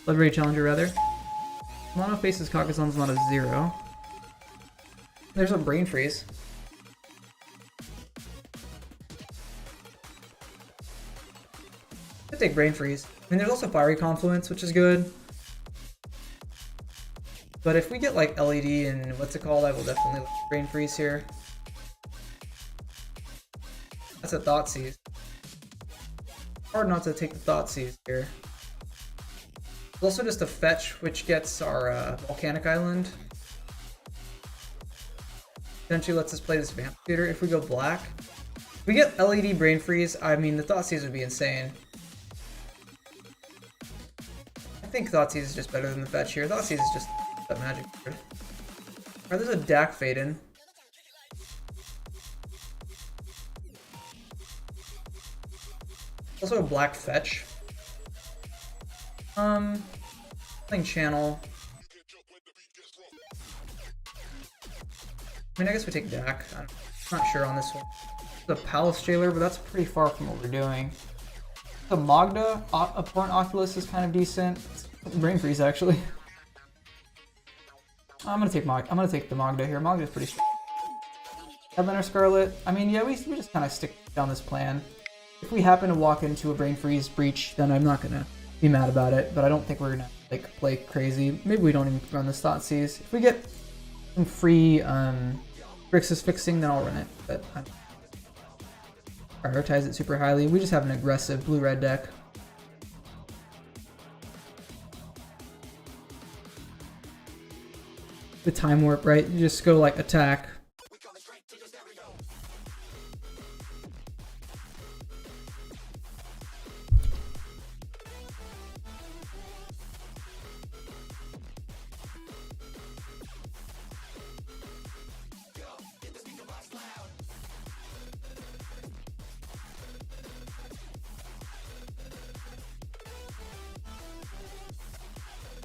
Blood Challenger rather. Mono Faces Kakkazan's not a 0. There's a Brain Freeze. I'd take Brain Freeze. I mean, there's also Fiery Confluence, which is good. But if we get like LED and what's it called, I will definitely like Brain Freeze here. That's a Thoughtseize. Hard not to take the Thoughtseize here. There's also just a fetch, which gets our Volcanic Island. Potentially lets us play this Vamp Tutor. If we go black, if we get LED Brain Freeze, I mean, the Thoughtseize would be insane. I think Thoughtseize is just better than the fetch here. Thoughtseize is just that magic card. Alright, there's a DAC Faden. Also a black fetch. Playing Channel. I mean, I guess we take DAC. I'm not sure on this one. The Palace Jailer, but that's pretty far from what we're doing. The Magda, Abhorrent Oculus is kind of decent. Brain Freeze, actually. I'm gonna take the Magda here. Magda's pretty strong. Headliner Scarlet. I mean, yeah, we just kind of stick down this plan. If we happen to walk into a Brain Freeze breach, then I'm not gonna be mad about it. But I don't think we're gonna like play crazy. Maybe we don't even run the Thoughtseize. If we get some free Grixis fixing, then I'll run it. But I prioritize it super highly. We just have an aggressive blue-red deck. The Time Warp, right? You just go like attack.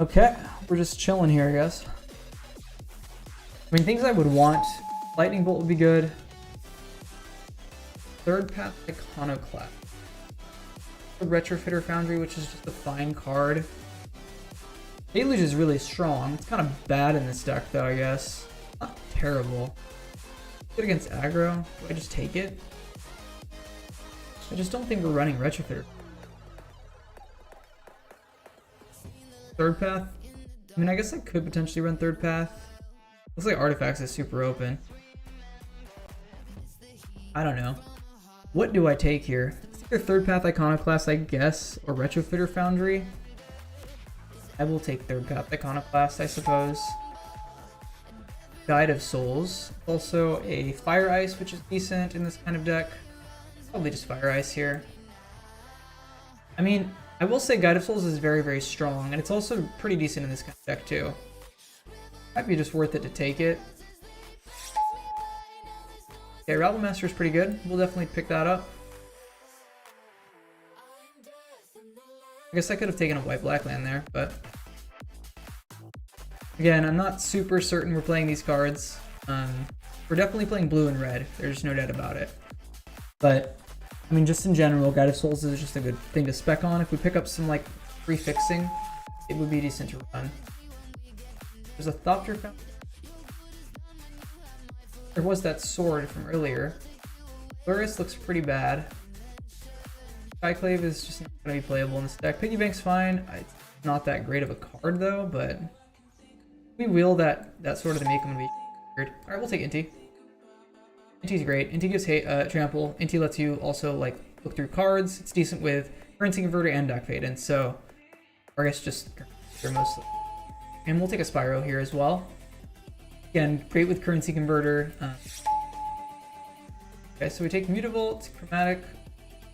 Okay, we're just chilling here, I guess. I mean, things I would want. Lightning Bolt would be good. Third Path Iconoclast. Retrofitter Foundry, which is just a fine card. Deluge is really strong. It's kind of bad in this deck, though, I guess. Not terrible. Good against aggro. Do I just take it? I just don't think we're running Retrofitter. Third Path? I mean, I guess I could potentially run Third Path. Looks like Artifacts is super open. I don't know. What do I take here? It's either Third Path Iconoclast, I guess, or Retrofitter Foundry. I will take Third Path Iconoclast, I suppose. Guide of Souls. Also a Fire Ice, which is decent in this kind of deck. Probably just Fire Ice here. I mean, I will say Guide of Souls is very, very strong, and it's also pretty decent in this kind of deck too. Might be just worth it to take it. Okay, Rabble Master is pretty good. We'll definitely pick that up. I guess I could have taken a white-black land there, but... Again, I'm not super certain we're playing these cards. We're definitely playing blue and red. There's no doubt about it. But, I mean, just in general, Guide of Souls is just a good thing to spec on. If we pick up some, like, free fixing, it would be decent to run. There's a Thopter Fountain. There was that sword from earlier. Lotus looks pretty bad. Skyclave is just not going to be playable in this deck. Piggy Bank's fine. It's not that great of a card though, but we wheel that sword to make him be weird. Alright, we'll take Inti. Inti's great. Inti gives trample. Inti lets you also like look through cards. It's decent with Currency Converter and Deck Fade, and so, or I guess just mostly. And we'll take a Spyro here as well. Again, great with Currency Converter. Okay, so we take Mutavault, Chromatic,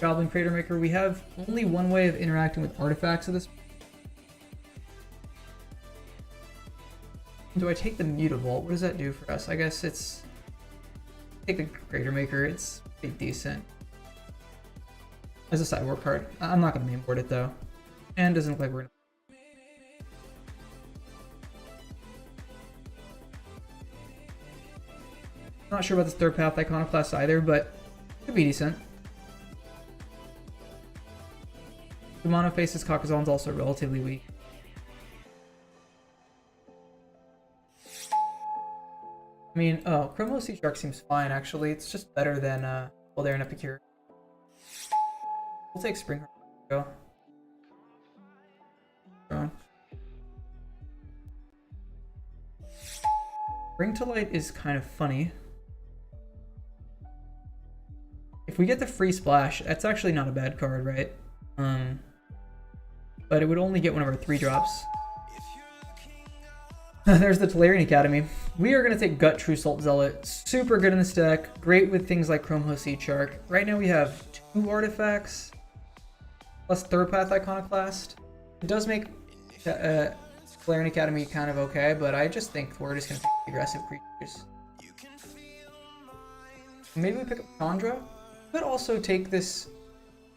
Goblin Crater Maker. We have only one way of interacting with artifacts at this point. Do I take the Mutavault? What does that do for us? I guess it's... Take the Crater Maker. It's pretty decent. As a sideboard card. I'm not going to mainboard it though. And doesn't look like we're going to... Not sure about this Third Path Iconoclast either, but could be decent. The Mono Faces Kakazan's also relatively weak. I mean, oh, Chromo Sea Shark seems fine actually. It's just better than Voldair and Epicure. We'll take Spring Heart. Go. Bring to Light is kind of funny. If we get the free splash, that's actually not a bad card, right? But it would only get one of our 3-drops. There's the Tolarian Academy. We are going to take Gut True Salt Zealot. Super good in this deck. Great with things like Chrome Host Seed Shark. Right now we have 2 artifacts. Plus Third Path Iconoclast. It does make Tolarian Academy kind of okay, but I just think we're just going to take aggressive creatures. Maybe we pick up Chandra. Could also take this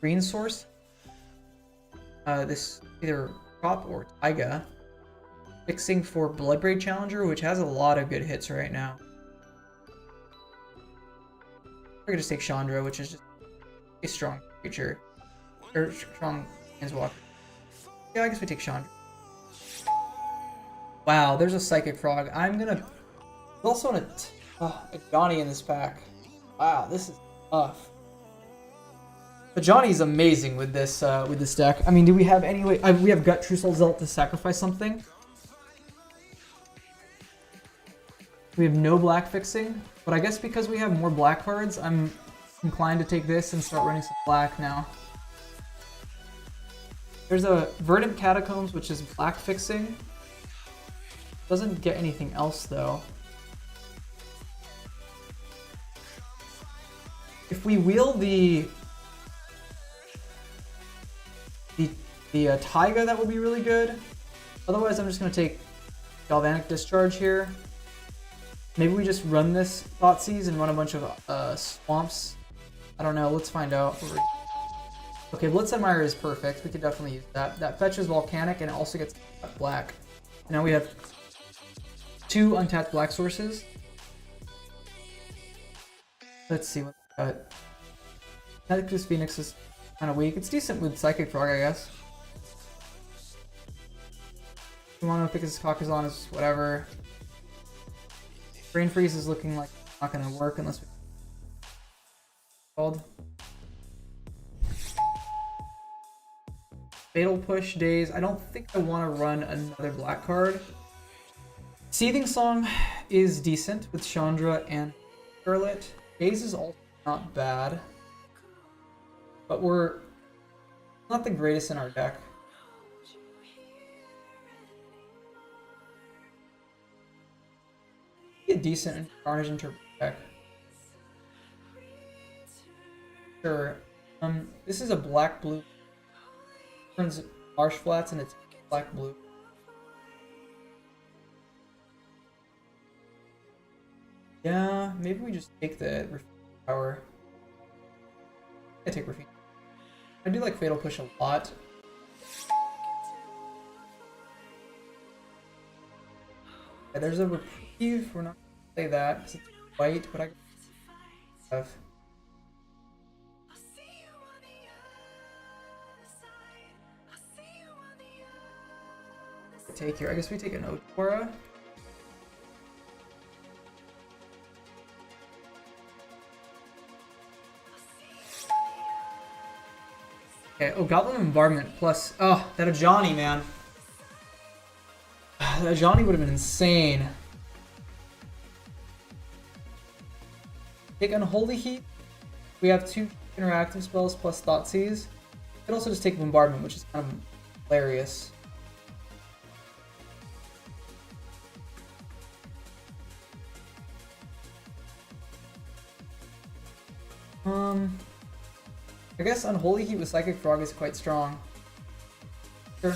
green source. This either Crop or Taiga. Fixing for Bloodbraid Challenger, which has a lot of good hits right now. I could just take Chandra, which is just a strong creature. Or strong Planeswalker. Yeah, I guess we take Chandra. Wow, there's a Psychic Frog. I'm gonna... There's also a Johnny in this pack. Wow, this is tough. But Johnny's amazing with this deck. I mean, do we have any way... we have Gut True Soul Zealot to sacrifice something. We have no black fixing, but I guess because we have more black cards, I'm inclined to take this and start running some black now. There's a Verdant Catacombs, which is black fixing. Doesn't get anything else though. If we wheel the Taiga, that would be really good. Otherwise, I'm just going to take Galvanic Discharge here. Maybe we just run this Thoughtseize and run a bunch of Swamps. I don't know. Let's find out. Okay, Blitz Admirer is perfect. We could definitely use that. That fetches Volcanic and it also gets black. Now we have 2 untapped black sources. Let's see what we got. Nexus Phoenix is kind of weak. It's decent with Psychic Frog, I guess. Mono Pickus Kakazan is whatever. Brain Freeze is looking like it's not going to work unless we called. Fatal Push Days. I don't think I want to run another black card. Seething Song is decent with Chandra and Scarlet. Days is also not bad. But we're not the greatest in our deck. A decent Carnage and Turbo deck. Sure. This is a black-blue. Turns Marsh Flats and it's black-blue. Yeah, maybe we just take the Refute Power. I take Refute. I do like Fatal Push a lot. Yeah, there's a Reprieve. We're not gonna play that because it's white, but I have. Take here. I guess we take an Otora. Okay, oh, Goblin Bombardment plus, oh, that Ajani, man. That Ajani would have been insane. Take Unholy Heat. We have 2 interactive spells plus Thoughtseize. We could also just take Bombardment, which is kind of hilarious. I guess Unholy Heat with Psychic Frog is quite strong. Sure.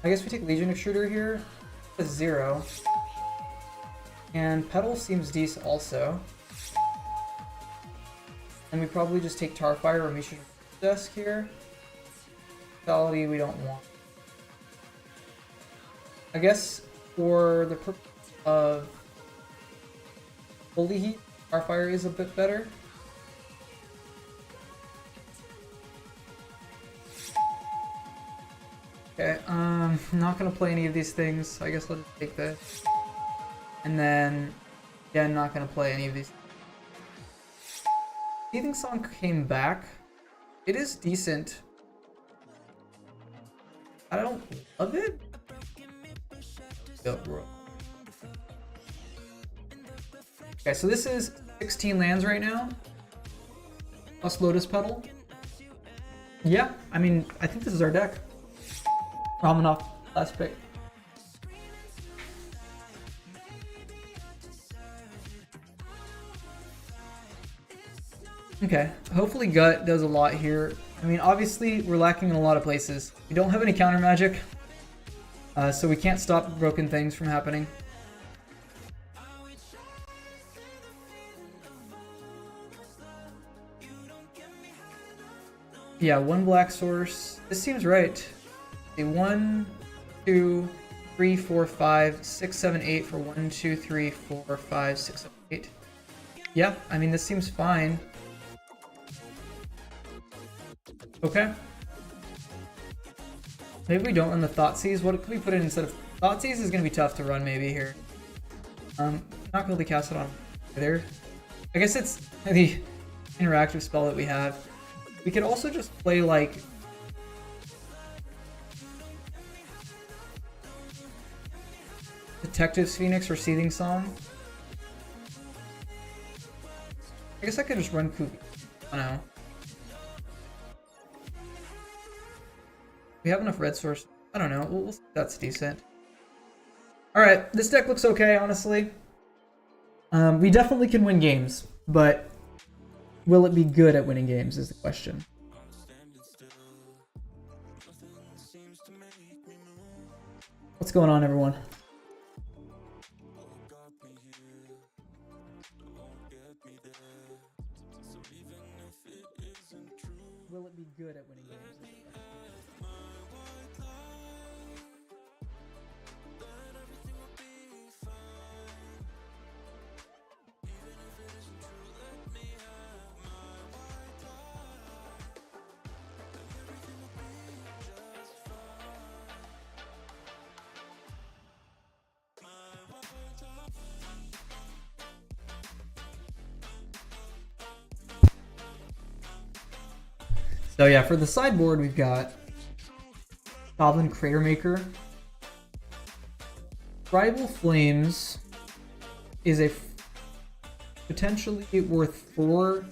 I guess we take Legion Extruder here. A 0. And Petal seems decent also. And we probably just take Tarfire or Misha Desk here. Quality we don't want. I guess for the purpose of Holy Heat, Starfire is a bit better. Okay, I'm not gonna play any of these things. I guess I'll just take this. And then, again, not gonna play any of these. Seething Song came back. It is decent. I don't love it. Okay, so this is 16 lands right now. Plus Lotus Petal. Yeah, I mean, I think this is our deck. Ramanov, last pick. Okay, hopefully Gut does a lot here. I mean, obviously, we're lacking in a lot of places. We don't have any counter magic, so we can't stop broken things from happening. Yeah, 1 black source. This seems right. Okay, 1, 2, 3, 4, 5, 6, 7, 8 for 1, 2, 3, 4, 5, 6, 7, 8. Yeah, I mean, this seems fine. Okay. Maybe we don't run the Thoughtseize. What could we put in instead of Thoughtseize? Is going to be tough to run maybe here. Not going to be able to cast it on either. I guess it's the interactive spell that we have. We could also just play like Detective's Phoenix or Seething Song. I guess I could just run Kubi. I don't know. We have enough red source. I don't know. We'll see if that's decent. Alright, this deck looks okay, honestly. We definitely can win games, but will it be good at winning games is the question. What's going on, everyone? will it be good at winning games? So yeah, for the sideboard, we've got Goblin Crater Maker. Tribal Flames is a potentially worth 4.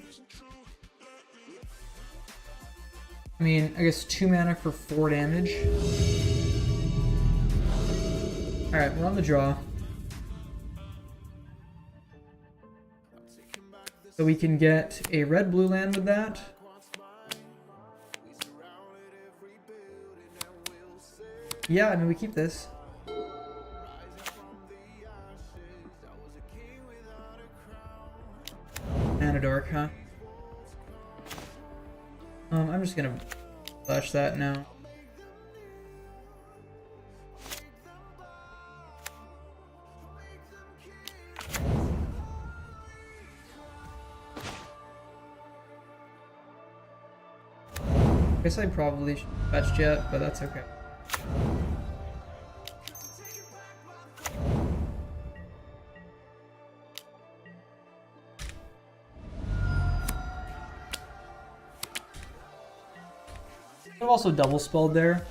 I mean, I guess 2 mana for 4 damage. Alright, we're on the draw. So we can get a red-blue land with that. Yeah, I mean, we keep this. And a dark, huh? I'm just gonna flash that now. Guess I probably should have fetched yet, but that's okay. I've also double spelled there.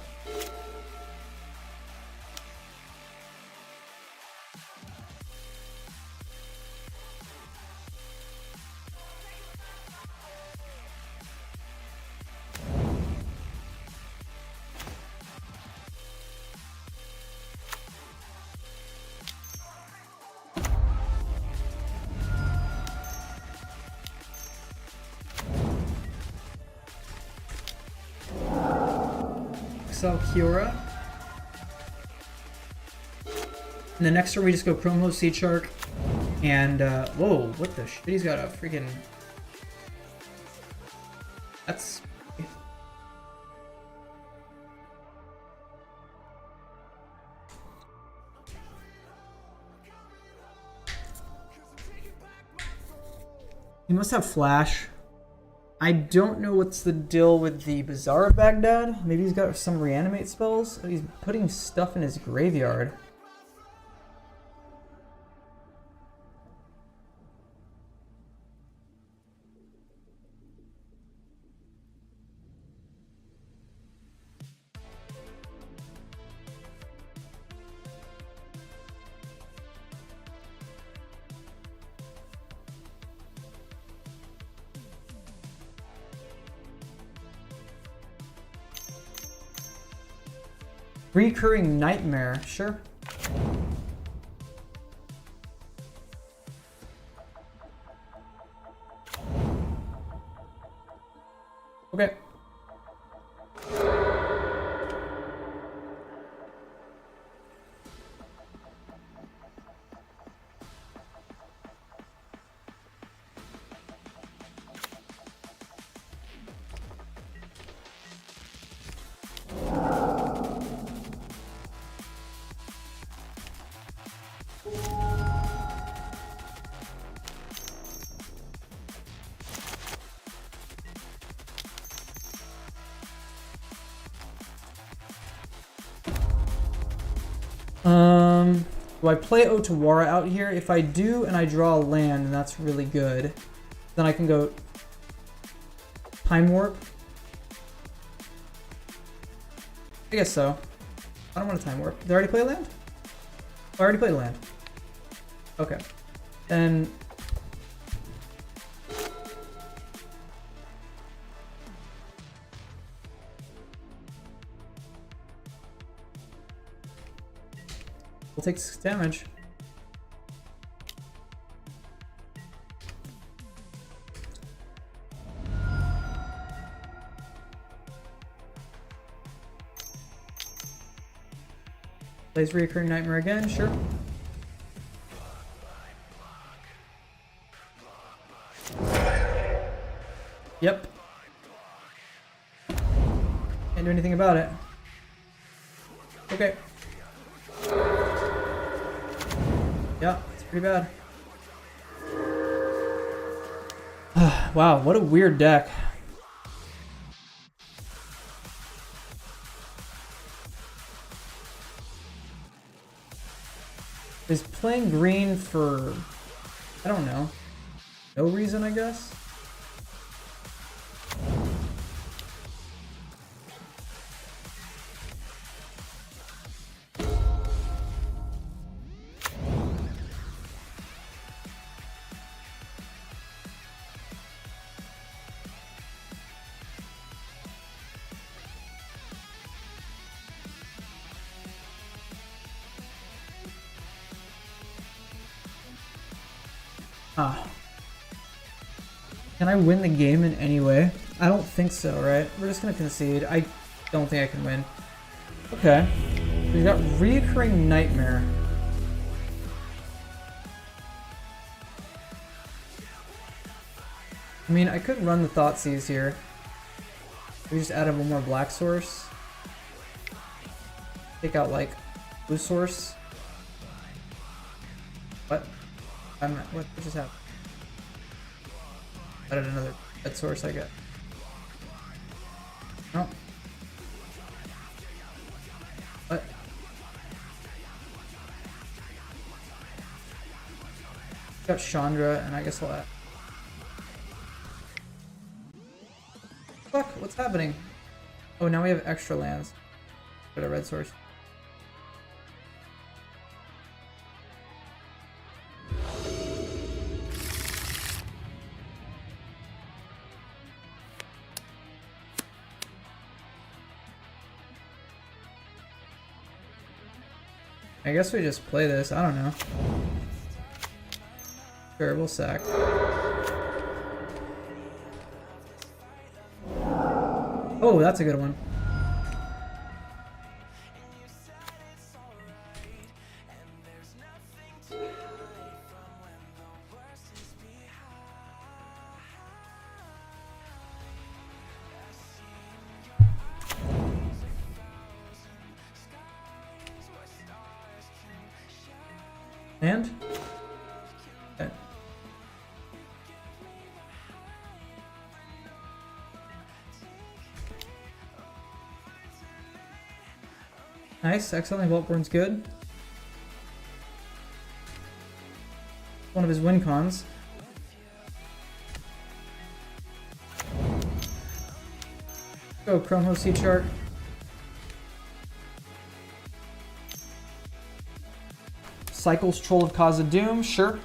Kiora. And the next turn we just go Chrome Host, Seed Shark, and whoa, what the shit? He's got a freaking. That's. He must have Flash. I don't know what's the deal with the Bazaar of Baghdad. Maybe he's got some reanimate spells. He's putting stuff in his graveyard. Recurring Nightmare, sure. Okay. Do I play Otawara out here? If I do and I draw a land, and that's really good, then I can go Time Warp. I guess so. I don't want to Time Warp. Did I already play a land? Oh, I already played a land. Okay. Then we'll take 6 damage. Plays Recurring Nightmare again, sure. Yep. Can't do anything about it. Okay. Yeah, it's pretty bad. Wow, what a weird deck. Is playing green for, I don't know, no reason, I guess? Ah. Can I win the game in any way? I don't think so, right? We're just gonna concede. I don't think I can win. Okay. We've got Reoccurring Nightmare. I mean, I could run the Thoughtseize here. We just added one more black source. Take out, like, blue source. What? What just happened? Added another red source, I guess. No. What? Got Chandra, and I guess I'll add. Fuck, what's happening? Oh, now we have extra lands. Got a red source. I guess we just play this. I don't know. Sure, we'll sack. Oh, that's a good one. And? Okay. Nice, Exiling Vaultborn's good. One of his win cons. Go, Chrome C chart. Cycles Troll of Cause of Doom, sure.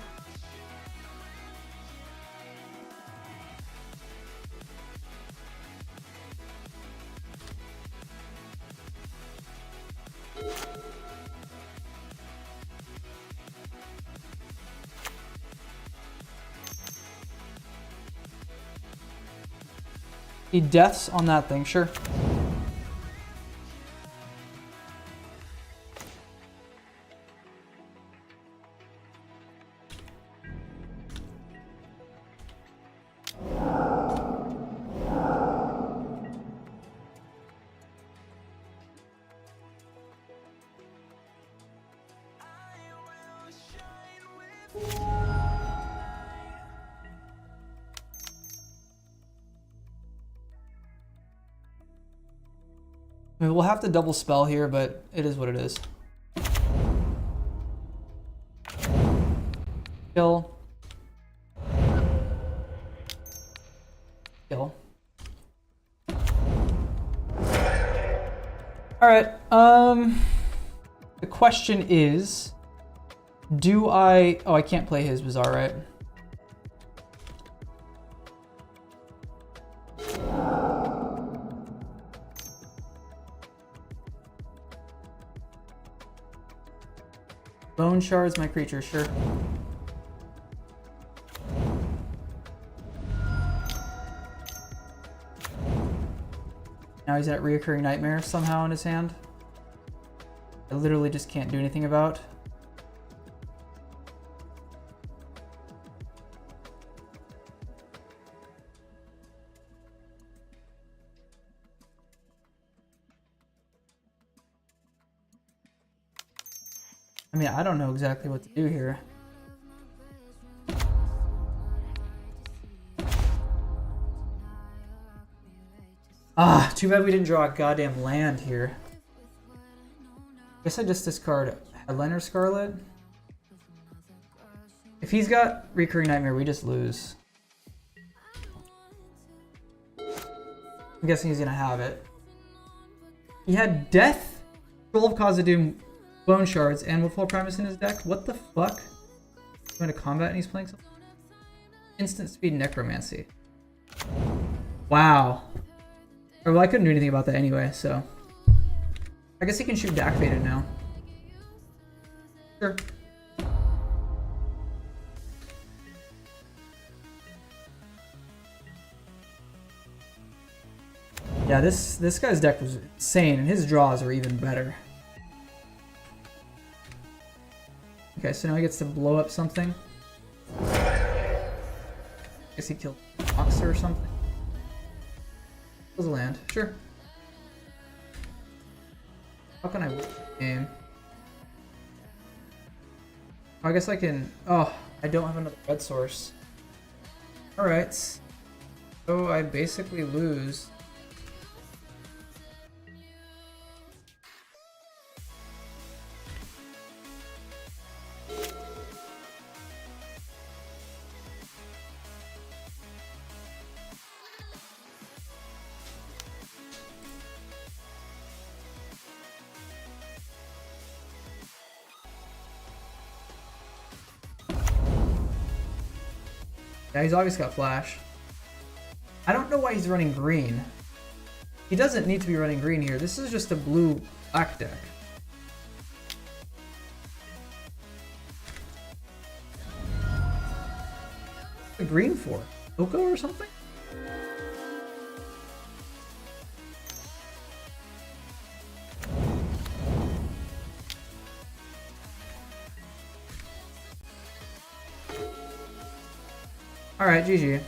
He deaths on that thing, sure. I mean, we'll have to double spell here, but it is what it is. Kill. Kill. Alright, the question is, do I... Oh, I can't play his Bazaar, right? Bone Shard's my creature, sure. Now he's at Reoccurring Nightmare somehow in his hand. I literally just can't do anything about. I mean, I don't know exactly what to do here. Ah, too bad we didn't draw a goddamn land here. Guess I just discard Headliner Scarlet. If he's got Recurring Nightmare, we just lose. I'm guessing he's gonna have it. He had Death, Troll of Khazad-dûm, Bone Shards, and Wolfhall Primus in his deck. What the fuck? Going to combat and he's playing something? Instant Speed Necromancy. Wow. Or, well, I couldn't do anything about that anyway, so. I guess he can shoot Deactivated now. Sure. Yeah, this guy's deck was insane, and his draws are even better. Okay, so now he gets to blow up something. Guess he killed Boxer or something. Kills a land, sure. How can I win the game? Oh, I guess I can. Oh, I don't have another red source. Alright. So I basically lose. Yeah, he's obviously got Flash. I don't know why he's running green. He doesn't need to be running green here. This is just a blue-black deck. What's the green for? Oko or something? Alright, GG.